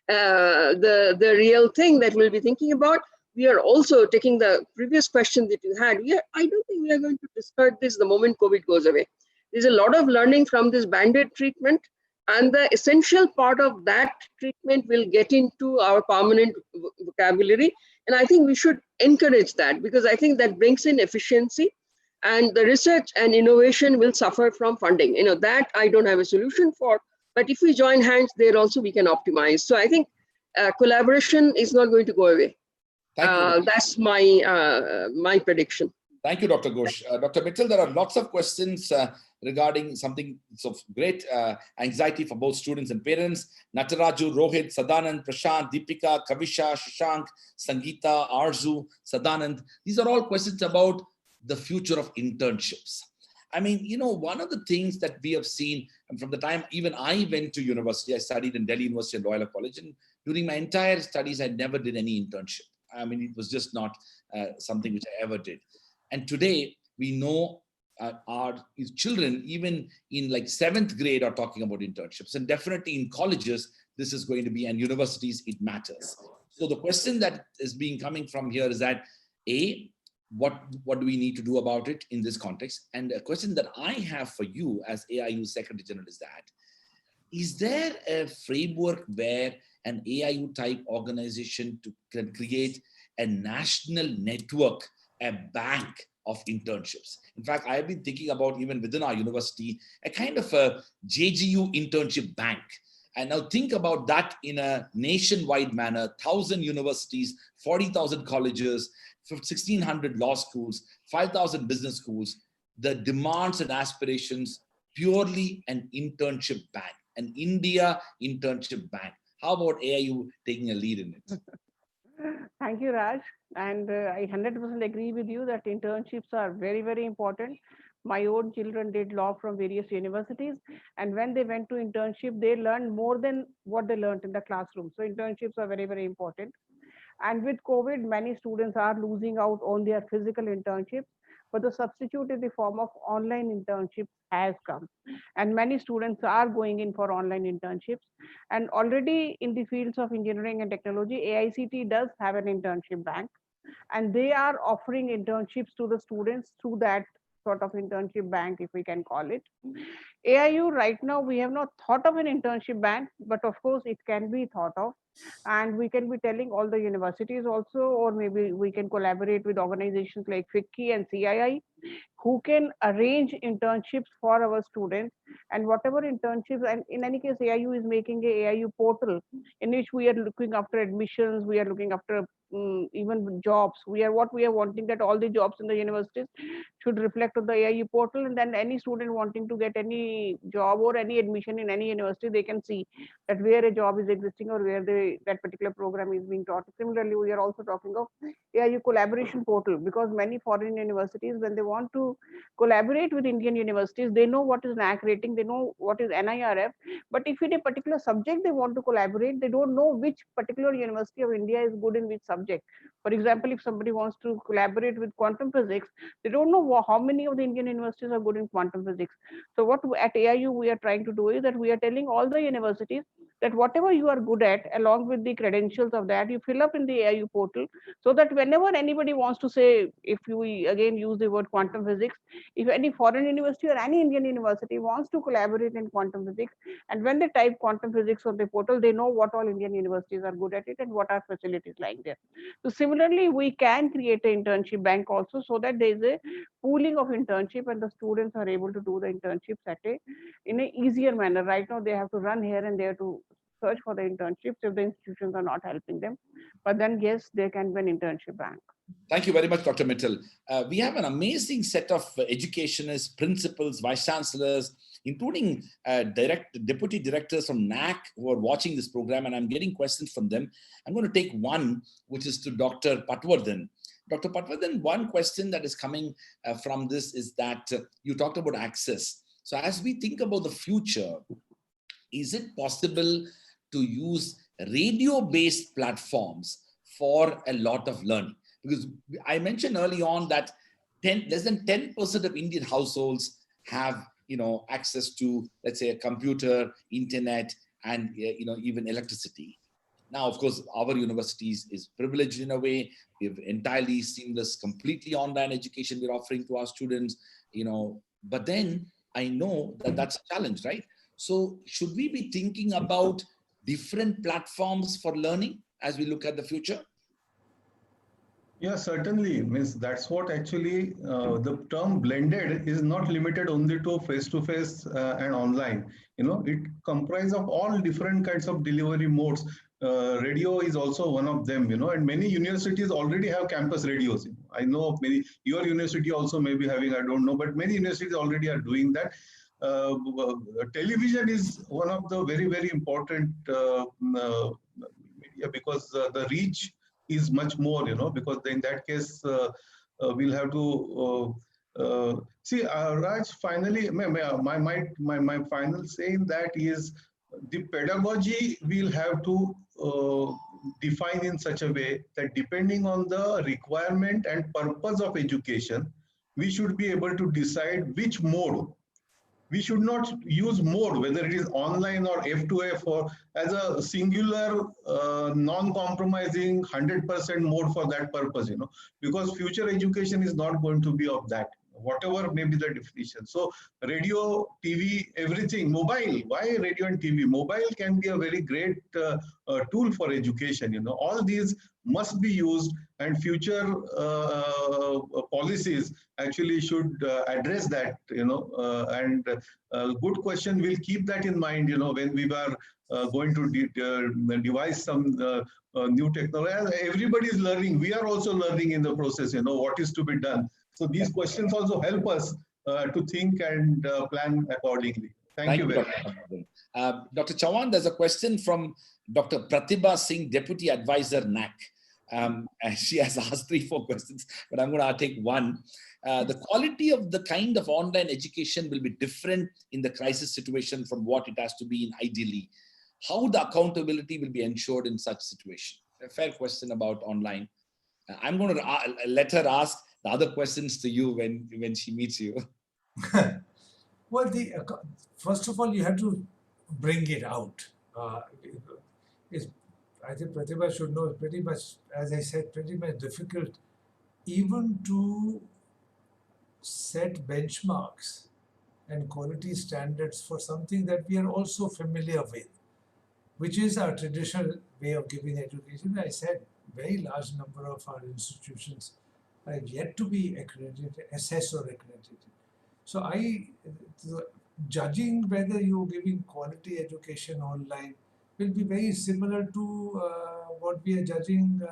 the real thing that we'll be thinking about. We are also taking the previous question that you had. I don't think we are going to discard this the moment COVID goes away. There's a lot of learning from this band-aid treatment, and the essential part of that treatment will get into our permanent vocabulary. And I think we should encourage that, because I think that brings in efficiency, and the research and innovation will suffer from funding. That I don't have a solution for, but if we join hands there also, we can optimize. So I think collaboration is not going to go away. That's my prediction. Thank you, Dr. Ghosh. Dr. Mittal, there are lots of questions regarding something of great anxiety for both students and parents. Nataraju, Rohit, Sadanand, Prashant, Deepika, Kavisha, Shashank, Sangeeta, Arzu, Sadanand. These are all questions about the future of internships. I mean, one of the things that we have seen, and from the time even I went to university, I studied in Delhi University and Royal College, and during my entire studies, I never did any internship. I mean, it was just not something which I ever did. And today, we know our children, even in like 7th grade, are talking about internships. And definitely in colleges, this is going to be, and universities, it matters. So the question that is being coming from here is that, A, what do we need to do about it in this context? And a question that I have for you as AIU Secretary General is there a framework where an AIU type organization can create a national network, a bank of internships? In fact, I've been thinking about, even within our university, a kind of a JGU internship bank. And now think about that in a nationwide manner: 1,000 universities, 40,000 colleges, 1,600 law schools, 5,000 business schools. The demands and aspirations, purely an internship bank, an India internship bank. How about AIU taking a lead in it? Thank you, Raj. And I 100% agree with you that internships are very, very important. My own children did law from various universities, and when they went to internship, they learned more than what they learned in the classroom. So internships are very, very important. And with COVID, many students are losing out on their physical internships, but the substitute in the form of online internships has come. And many students are going in for online internships. And already in the fields of engineering and technology, AICT does have an internship bank, and they are offering internships to the students through that sort of internship bank, if we can call it. AIU right now, we have not thought of an internship bank, but of course it can be thought of. And we can be telling all the universities also, or maybe we can collaborate with organizations like FICCI and CII, who can arrange internships for our students. And whatever internships, and in any case, AIU is making a AIU portal in which we are looking after admissions, we are looking after even jobs. We are wanting that all the jobs in the universities should reflect on the AIU portal, and then any student wanting to get any job or any admission in any university, they can see that where a job is existing or where that particular program is being taught. Similarly, we are also talking of AIU collaboration portal, because many foreign universities, when they want to to collaborate with Indian universities. They know what is NAC rating, they know what is NIRF, but if in a particular subject they want to collaborate, they don't know which particular university of India is good in which subject. For example, if somebody wants to collaborate with quantum physics, they don't know how many of the Indian universities are good in quantum physics. So what at AIU we are trying to do is that we are telling all the universities that whatever you are good at, along with the credentials of that, you fill up in the AIU portal, so that whenever anybody wants to say, if we again use the word quantum physics, if any foreign university or any Indian university wants to collaborate in quantum physics, and when they type quantum physics on the portal, they know what all Indian universities are good at it and what are facilities lying there. So similarly, we can create an internship bank also, so that there is a pooling of internship and the students are able to do the internships in an easier manner. Right now, they have to run here and there to search for the internships if the institutions are not helping them. But then, yes, there can be an internship bank. Thank you very much, Dr. Mittal. We have an amazing set of educationists, principals, vice chancellors, including deputy directors from NAC who are watching this program, and I'm getting questions from them. I'm going to take one, which is to Dr. Patwardhan. Dr. Patwardhan, one question that is coming from this is that you talked about access. So as we think about the future, is it possible to use radio-based platforms for a lot of learning? Because I mentioned early on that less than 10% of Indian households have access to, let's say, a computer, internet, and even electricity. Now, of course, our universities is privileged in a way. We have entirely seamless, completely online education we're offering to our students, but then I know that that's a challenge, right? So should we be thinking about different platforms for learning as we look at the future? Yeah, certainly. Means that's what actually the term blended is not limited only to face-to-face and online. It comprises of all different kinds of delivery modes. Radio is also one of them, and many universities already have campus radios. I know of many, your university also may be having, I don't know, but many universities already are doing that. Television is one of the very, very important media, because the reach is much more, because in that case, we'll have to see, Raj, finally, my final saying that is the pedagogy we'll have to define in such a way that depending on the requirement and purpose of education, we should be able to decide which mode. We should not use mode, whether it is online or F2F, or as a singular, non-compromising 100% mode for that purpose, because future education is not going to be of that, whatever may be the definition. So radio, TV, everything, mobile, why radio and TV? Mobile can be a very great tool for education, all these must be used, and future policies actually should address that, and good question, we'll keep that in mind, when we were going to devise some new technology. Everybody is learning, we are also learning in the process, what is to be done. So these questions also help us to think and plan accordingly. Thank you very much. Dr. Chauhan, there's a question from Dr. Pratibha Singh, Deputy Advisor, NAC. And she has asked 3-4 questions, but I'm going to take one. The quality of the kind of online education will be different in the crisis situation from what it has to be in ideally. How the accountability will be ensured in such situation? A fair question about online. I'm going to let her ask the other questions to you when she meets you. Well, first of all, you have to bring it out. I think Pratibha should know, pretty much, as I said, pretty much difficult even to set benchmarks and quality standards for something that we are also familiar with, which is our traditional way of giving education. I said, very large number of our institutions are yet to be accredited, assessed or accredited. So judging whether you're giving quality education online will be very similar to what we are judging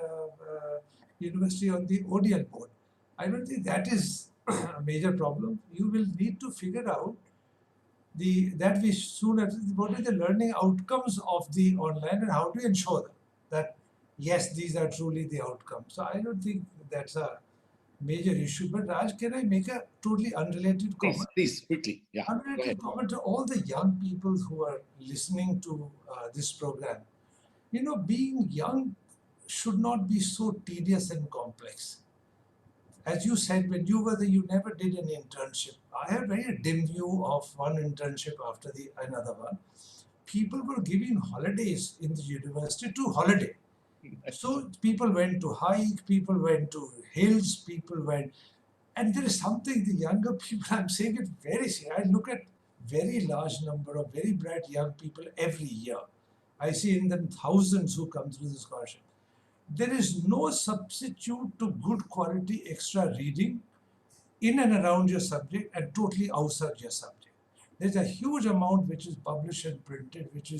university on the ODL board. I don't think that is a major problem. You will need to figure out what are the learning outcomes of the online and how to ensure that yes, these are truly the outcomes. So I don't think that's a major issue. But Raj, can I make a totally unrelated comment? Please, quickly. Yeah. Go ahead. Unrelated comment to all the young people who are listening to this program. You know, being young should not be so tedious and complex. As you said, when you were there, you never did an internship. I have very dim view of one internship after the another one. People were giving holidays in the university to holiday. So people went to hike, people went to hills, people went, and there is something the younger people, I'm saying it very seriously. I look at very large number of very bright young people every year. I see in them thousands who come through the scholarship. There is no substitute to good quality extra reading in and around your subject and totally outside your subject. There's a huge amount which is published and printed, which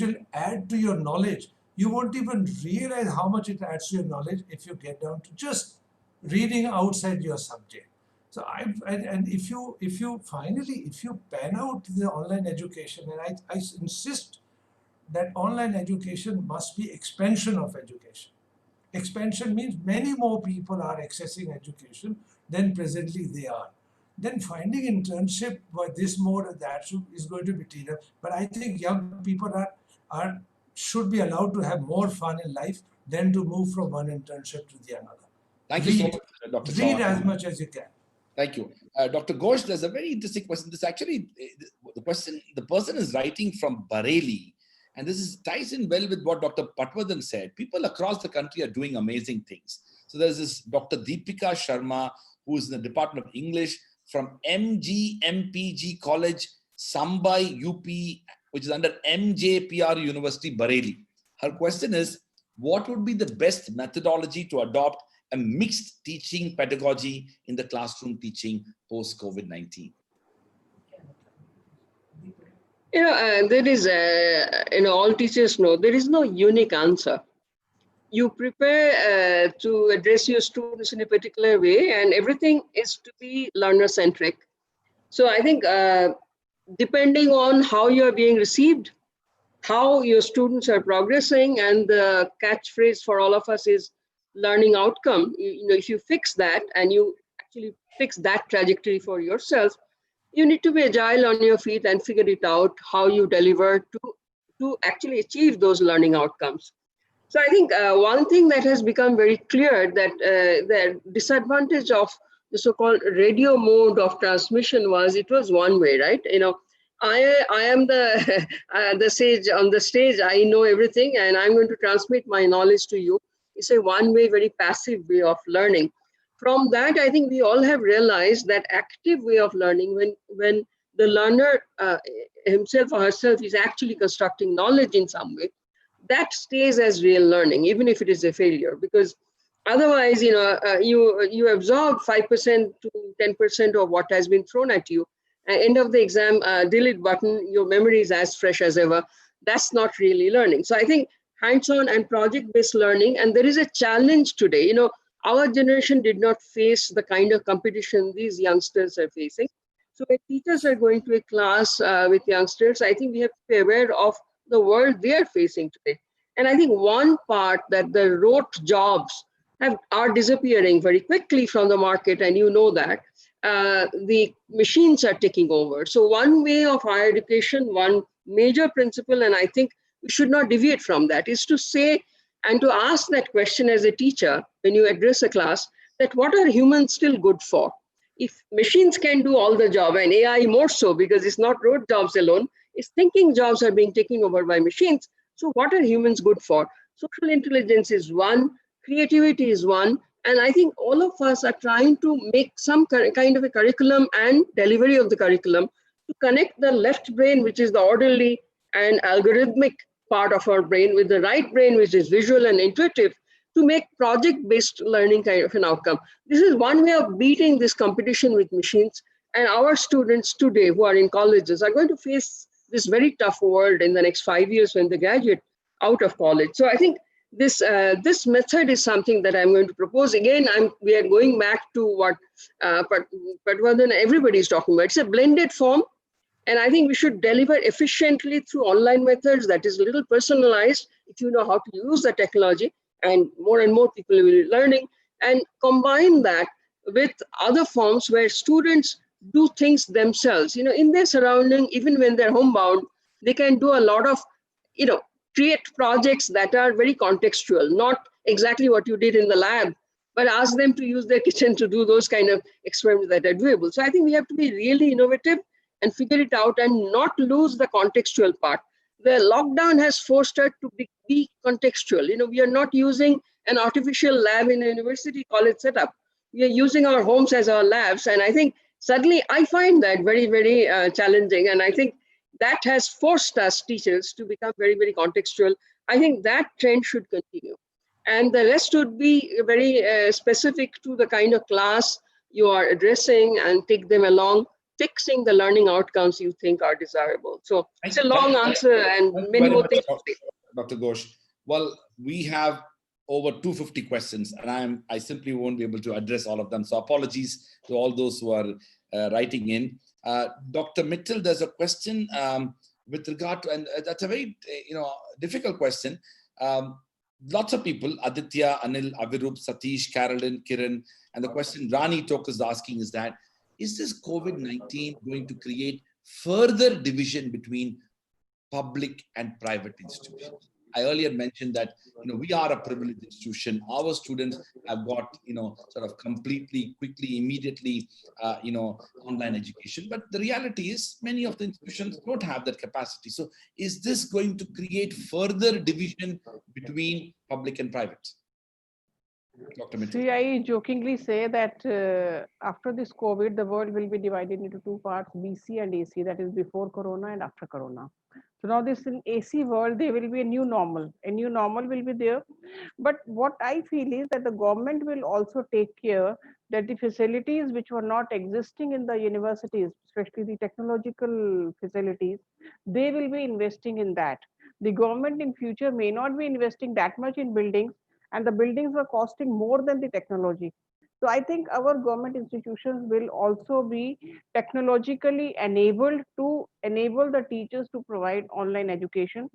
will add to your knowledge. You won't even realize how much it adds to your knowledge if you get down to just reading outside your subject. So if you pan out the online education, and I insist that online education must be expansion of education. Expansion means many more people are accessing education than presently they are. Then finding internship by this mode or that is going to be tedious. But I think young people should be allowed to have more fun in life than to move from one internship to the another. Thank you so much, Dr. Read Chauhan. as much as you can. Thank you. Dr. Ghosh, there's a very interesting question. This actually, the person is writing from Bareilly, and this ties in well with what Dr. Patwardhan said. People across the country are doing amazing things. So there's this Dr. Deepika Sharma, who is in the Department of English from MGMPG College, Sambai, UP, which is under MJPR University, Bareilly. Her question is, what would be the best methodology to adopt a mixed teaching pedagogy in the classroom teaching post-COVID-19? There is, all teachers know there is no unique answer. You prepare to address your students in a particular way, and everything is to be learner-centric. So I think depending on how you're being received, how your students are progressing, and the catchphrase for all of us is learning outcome. If you fix that and you actually fix that trajectory for yourself, you need to be agile on your feet and figure it out how you deliver to actually achieve those learning outcomes. So I think one thing that has become very clear that the disadvantage of the so-called radio mode of transmission was it was one way, right? I am the the sage on the stage. I know everything, and I'm going to transmit my knowledge to you. It's a one-way, very passive way of learning. From that, I think we all have realized that active way of learning, when the learner himself or herself is actually constructing knowledge in some way, that stays as real learning, even if it is a failure. Because otherwise, you absorb 5% to 10% of what has been thrown at you. End of the exam, delete button, your memory is as fresh as ever. That's not really learning. So I think hands-on and project-based learning, and there is a challenge today. Our generation did not face the kind of competition these youngsters are facing. So when teachers are going to a class with youngsters, I think we have to be aware of the world they are facing today. And I think one part that the rote jobs are disappearing very quickly from the market, and that the machines are taking over. So one way of higher education, one major principle, and I think we should not deviate from that, is to say and to ask that question as a teacher when you address a class, that what are humans still good for? If machines can do all the job, and AI more so, because it's not rote jobs alone, it's thinking jobs are being taken over by machines. So what are humans good for? Social intelligence is one, creativity is one, and I think all of us are trying to make some kind of a curriculum and delivery of the curriculum to connect the left brain, which is the orderly and algorithmic part of our brain, with the right brain, which is visual and intuitive, to make project-based learning kind of an outcome. This is one way of beating this competition with machines. And our students today who are in colleges are going to face this very tough world in the next 5 years when they graduate out of college. So I think this method is something that I'm going to propose. Again, we are going back to what Patwardhan, everybody is talking about. It's a blended form. And I think we should deliver efficiently through online methods that is a little personalized if you know how to use the technology, and more people will be learning, and combine that with other forms where students do things themselves, in their surrounding, even when they're homebound, they can do a lot of, create projects that are very contextual, not exactly what you did in the lab, but ask them to use their kitchen to do those kind of experiments that are doable. So I think we have to be really innovative and figure it out and not lose the contextual part. The lockdown has forced us to be contextual. We are not using an artificial lab in a university college setup. We are using our homes as our labs. And I think suddenly I find that very, very challenging. And I think that has forced us teachers to become very, very contextual. I think that trend should continue. And the rest would be very specific to the kind of class you are addressing and take them along, fixing the learning outcomes you think are desirable. So it's a long answer and many more things to say. Dr. Ghosh. Well, we have over 250 questions and I simply won't be able to address all of them. So apologies to all those who are writing in. Dr. Mittal, there's a question with regard to, and that's a very difficult question. Lots of people, Aditya, Anil, Avirup, Satish, Carolyn, Kiran, and the question Rani Tok is asking is that, is this COVID-19 going to create further division between public and private institutions? I earlier mentioned that we are a privileged institution. Our students have got sort of completely, quickly, immediately online education. But the reality is many of the institutions don't have that capacity. So is this going to create further division between public and private? Dr. Mittal. See, I jokingly say that after this COVID, the world will be divided into two parts, BC and AC, that is before Corona and after Corona. So now this in AC world, there will be a new normal. A new normal will be there. But what I feel is that the government will also take care that the facilities which were not existing in the universities, especially the technological facilities, they will be investing in that. The government in future may not be investing that much in buildings, and the buildings were costing more than the technology. So I think our government institutions will also be technologically enabled to enable the teachers to provide online education.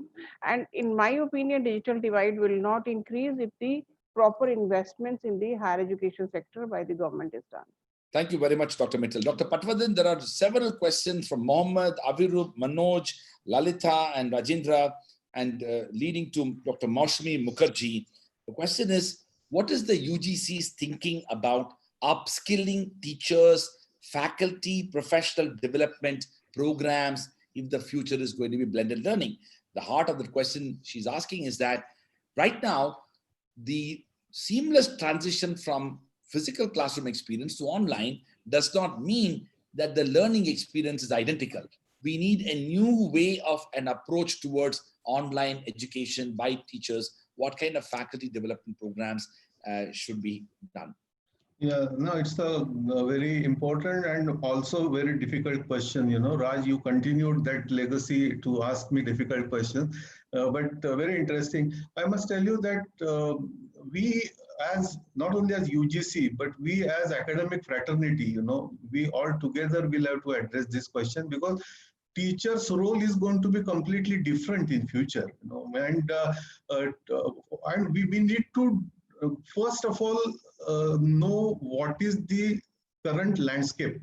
And in my opinion, digital divide will not increase if the proper investments in the higher education sector by the government is done. Thank you very much, Dr. Mittal. Dr. Patwardhan, there are several questions from Mohammed, Avirup, Manoj, Lalita, and Rajendra, and leading to Dr. Maushmi Mukherjee. The question is, what is the UGC's thinking about upskilling teachers, faculty, professional development programs if the future is going to be blended learning? The heart of the question she's asking is that right now, the seamless transition from physical classroom experience to online does not mean that the learning experience is identical. We need a new way of an approach towards online education by teachers. What kind of faculty development programs should be done? Yeah, no, it's a very important and also very difficult question. Raj, you continued that legacy to ask me difficult questions, but very interesting. I must tell you that we as not only as UGC, but we as academic fraternity, we all together will have to address this question, because teacher's role is going to be completely different in future, and we need to first of all know what is the current landscape.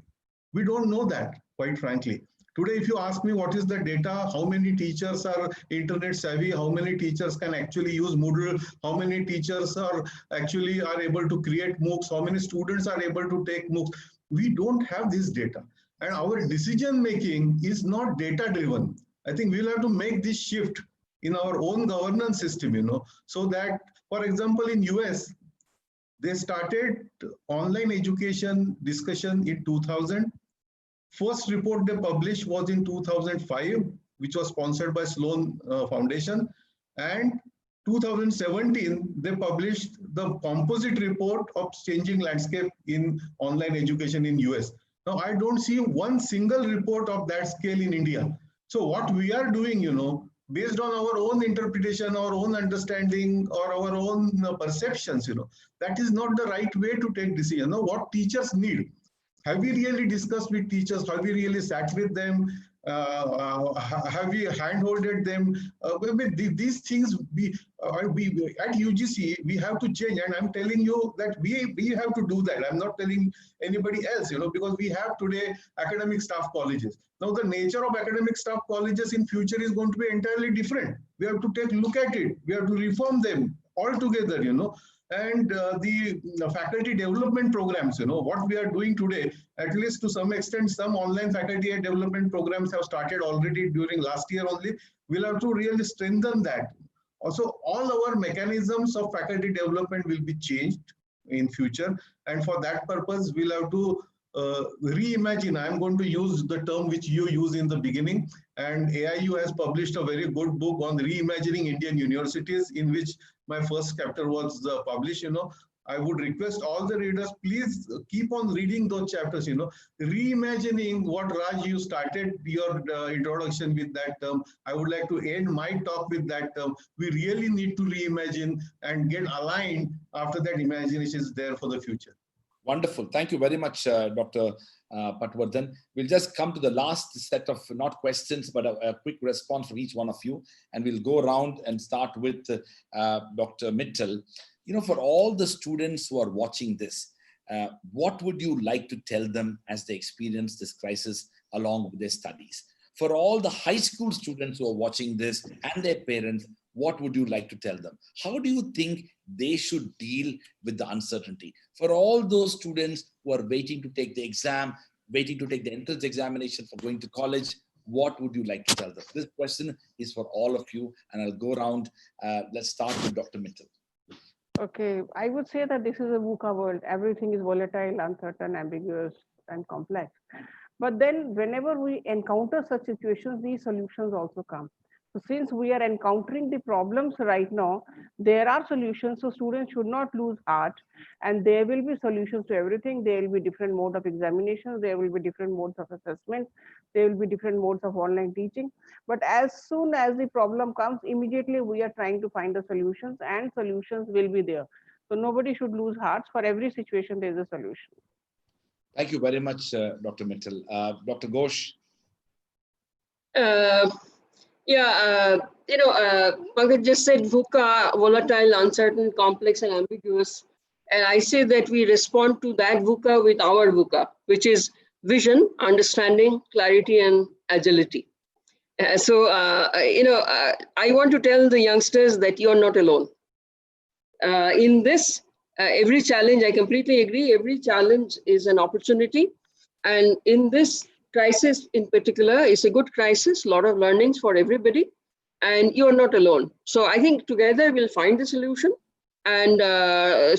We don't know that, quite frankly. Today, if you ask me what is the data, how many teachers are internet savvy, how many teachers can actually use Moodle, how many teachers are able to create MOOCs, how many students are able to take MOOCs, we don't have this data. And our decision making is not data driven. I think we'll have to make this shift in our own governance system, so that, for example, in US, they started online education discussion in 2000. First report they published was in 2005, which was sponsored by Sloan Foundation. And 2017, they published the composite report of changing landscape in online education in US. Now, I don't see one single report of that scale in India. So what we are doing, based on our own interpretation, our own understanding, or our own perceptions, that is not the right way to take decision. What teachers need. Have we really discussed with teachers? Have we really sat with them? Have we handholded them? These things we at UGC we have to change, and I'm telling you that we have to do that. I'm not telling anybody else, because we have today academic staff colleges. Now the nature of academic staff colleges in future is going to be entirely different. We have to take a look at it. We have to reform them altogether, and the faculty development programs, what we are doing today, at least to some extent, some online faculty development programs have started already during last year only. We'll have to really strengthen that. Also, all our mechanisms of faculty development will be changed in future. And for that purpose, we'll have to reimagine. I'm going to use the term which you use in the beginning. And AIU has published a very good book on reimagining Indian universities, in which my first chapter was published. I would request all the readers, please keep on reading those chapters, reimagining what Raj, you started your introduction with that term. I would like to end my talk with that term. We really need to reimagine and get aligned after that imagination is there for the future. Wonderful. Thank you very much, Dr. Patwardhan. We'll just come to the last set of not questions, but a quick response from each one of you. And we'll go around and start with Dr. Mittal. For all the students who are watching this, what would you like to tell them as they experience this crisis along with their studies? For all the high school students who are watching this and their parents, what would you like to tell them? How do you think they should deal with the uncertainty? For all those students who are waiting to take the exam, waiting to take the entrance examination for going to college, what would you like to tell them? This question is for all of you, and I'll go around. Let's start with Dr. Mittal. Okay, I would say that this is a VUCA world. Everything is volatile, uncertain, ambiguous, and complex. But then whenever we encounter such situations, these solutions also come. So since we are encountering the problems right now, there are solutions. So students should not lose heart, and there will be solutions to everything. There will be different modes of examinations. There will be different modes of assessment. There will be different modes of online teaching. But as soon as the problem comes, immediately we are trying to find the solutions, and solutions will be there. So nobody should lose hearts. For every situation, there is a solution. Thank you very much, Dr. Mittal. Dr. Ghosh. Pankaj just said VUCA, volatile, uncertain, complex, and ambiguous. And I say that we respond to that VUCA with our VUCA, which is vision, understanding, clarity, and agility. I want to tell the youngsters that you're not alone. In this, every challenge, I completely agree, every challenge is an opportunity. And in this crisis in particular, is a good crisis, a lot of learnings for everybody, and you're not alone. So I think together we'll find the solution, and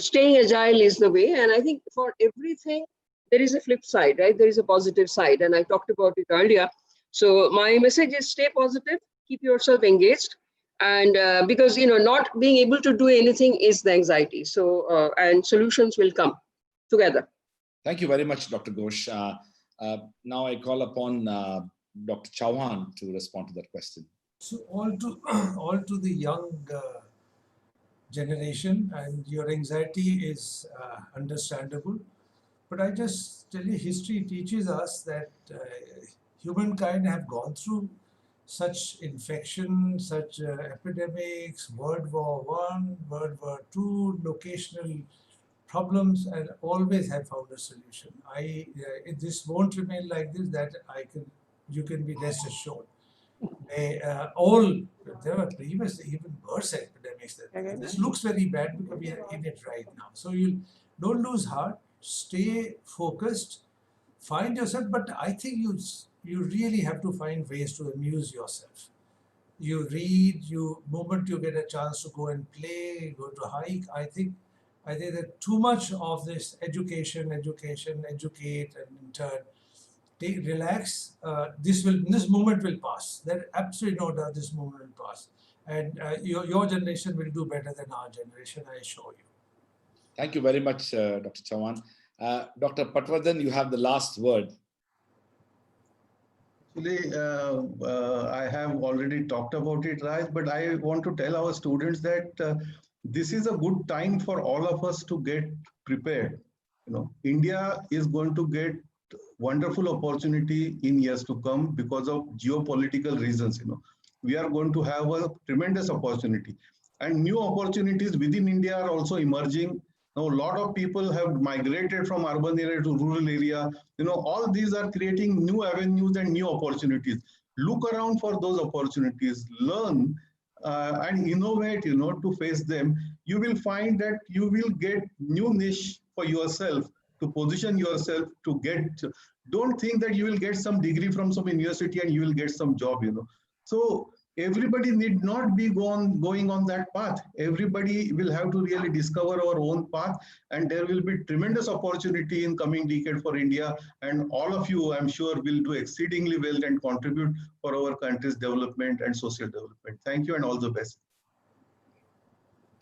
staying agile is the way. And I think for everything, there is a flip side, right? There is a positive side, and I talked about it earlier. So my message is stay positive, keep yourself engaged, and because, not being able to do anything is the anxiety. So, and solutions will come together. Thank you very much, Dr. Ghosh. Now I call upon Dr. Chauhan to respond to that question. So all to the young generation, and your anxiety is understandable. But I just tell you, history teaches us that humankind have gone through such infection, such epidemics, World War I, World War II, locational problems, and always have found a solution. This won't remain like this. You can be rest assured. There were previously even worse epidemics. This looks very bad because we are in it right now. So you don't lose heart. Stay focused. Find yourself. But I think you really have to find ways to amuse yourself. You read. Moment you get a chance to go and play, go to hike. I think that too much of this educate, and in turn, relax. This moment will pass. There's absolutely no doubt this moment will pass, and your generation will do better than our generation, I assure you. Thank you very much, Dr. Chauhan. Dr. Patwardhan, you have the last word. Actually, I have already talked about it, Raj, but I want to tell our students that this is a good time for all of us to get prepared. India is going to get wonderful opportunity in years to come because of geopolitical reasons. We are going to have a tremendous opportunity, and new opportunities within India are also emerging. Now, a lot of people have migrated from urban area to rural area. All these are creating new avenues and new opportunities. Look around for those opportunities, learn and innovate, to face them. You will find that you will get new niche for yourself, to position yourself, to get. Don't think that you will get some degree from some university and you will get some job. So everybody need not be going on that path. Everybody will have to really discover our own path, and there will be tremendous opportunity in coming decade for India. And all of you, I'm sure, will do exceedingly well and contribute for our country's development and social development. Thank you and all the best.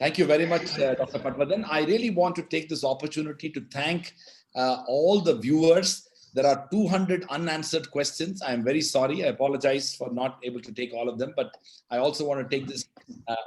Thank you very much, Dr. Patwardhan. I really want to take this opportunity to thank all the viewers. There are 200 unanswered questions. I am very sorry. I apologize for not able to take all of them, but I also want to take this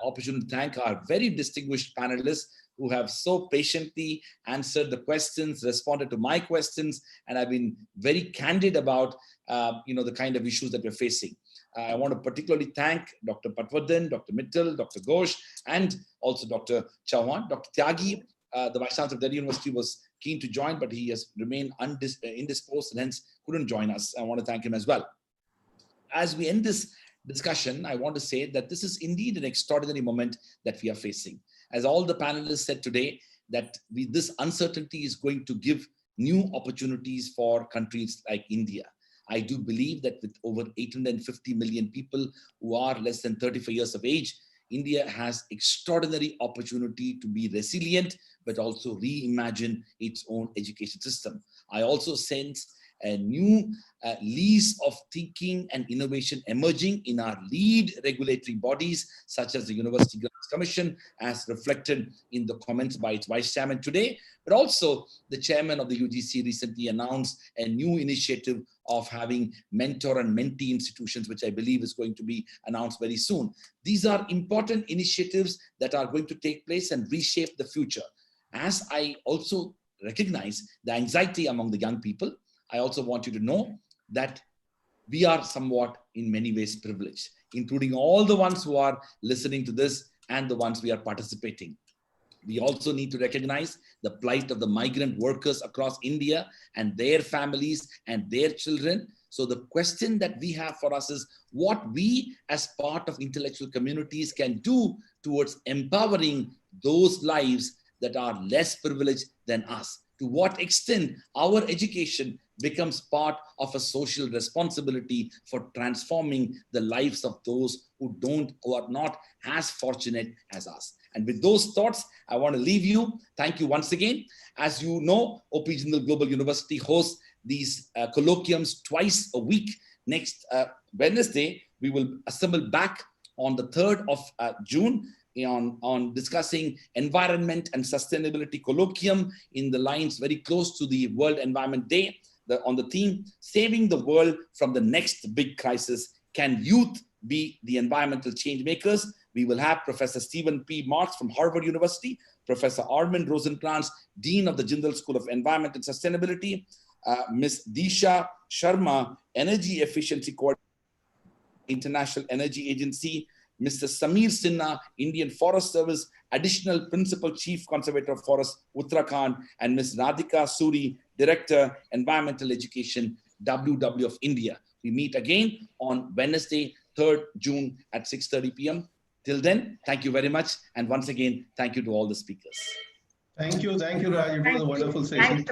opportunity to thank our very distinguished panelists who have so patiently answered the questions, responded to my questions, and I've been very candid about the kind of issues that we're facing. I want to particularly thank Dr. Patwardhan, Dr. Mittal, Dr. Ghosh, and also Dr. Chauhan. Dr. Tyagi, the Vice Chancellor of Delhi University, was keen to join, but he has remained indisposed and hence couldn't join us. I want to thank him as well. As we end this discussion, I want to say that this is indeed an extraordinary moment that we are facing. As all the panelists said today, that this uncertainty is going to give new opportunities for countries like India. I do believe that with over 850 million people who are less than 35 years of age, India has extraordinary opportunity to be resilient, but also reimagine its own education system. I also sense a new lease of thinking and innovation emerging in our lead regulatory bodies, such as the University Grants Commission, as reflected in the comments by its vice chairman today, but also the chairman of the UGC recently announced a new initiative of having mentor and mentee institutions, which I believe is going to be announced very soon. These are important initiatives that are going to take place and reshape the future. As I also recognize the anxiety among the young people, I also want you to know that we are somewhat in many ways privileged, including all the ones who are listening to this and the ones we are participating. We also need to recognize the plight of the migrant workers across India and their families and their children. So the question that we have for us is what we as part of intellectual communities can do towards empowering those lives that are less privileged than us. To what extent our education becomes part of a social responsibility for transforming the lives of those who are not as fortunate as us. And with those thoughts, I want to leave you. Thank you once again. As you know, OP Jindal Global University hosts these colloquiums twice a week. Next Wednesday, we will assemble back on the 3rd of June on discussing environment and sustainability colloquium in the lines very close to the World Environment Day, on the theme, saving the world from the next big crisis. Can youth be the environmental change makers? We will have Professor Stephen P. Marks from Harvard University, Professor Arvind Rosenkrantz, Dean of the Jindal School of Environment and Sustainability, Ms. Disha Sharma, Energy Efficiency Coordinator, International Energy Agency, Mr. Samir Sinha, Indian Forest Service, Additional Principal Chief Conservator of Forest, Uttarakhand, and Ms. Radhika Suri, Director, Environmental Education, WW of India. We meet again on Wednesday, 3rd June at 6:30 p.m. Till then, thank you very much. And once again, thank you to all the speakers. Thank you, Raj. It was a wonderful session.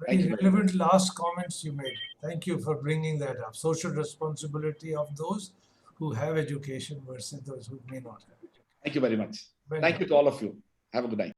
Very relevant last comments you made. Thank you for bringing that up. Social responsibility of those who have education versus those who may not have education. Thank you very much. Thank you to all of you. Have a good night.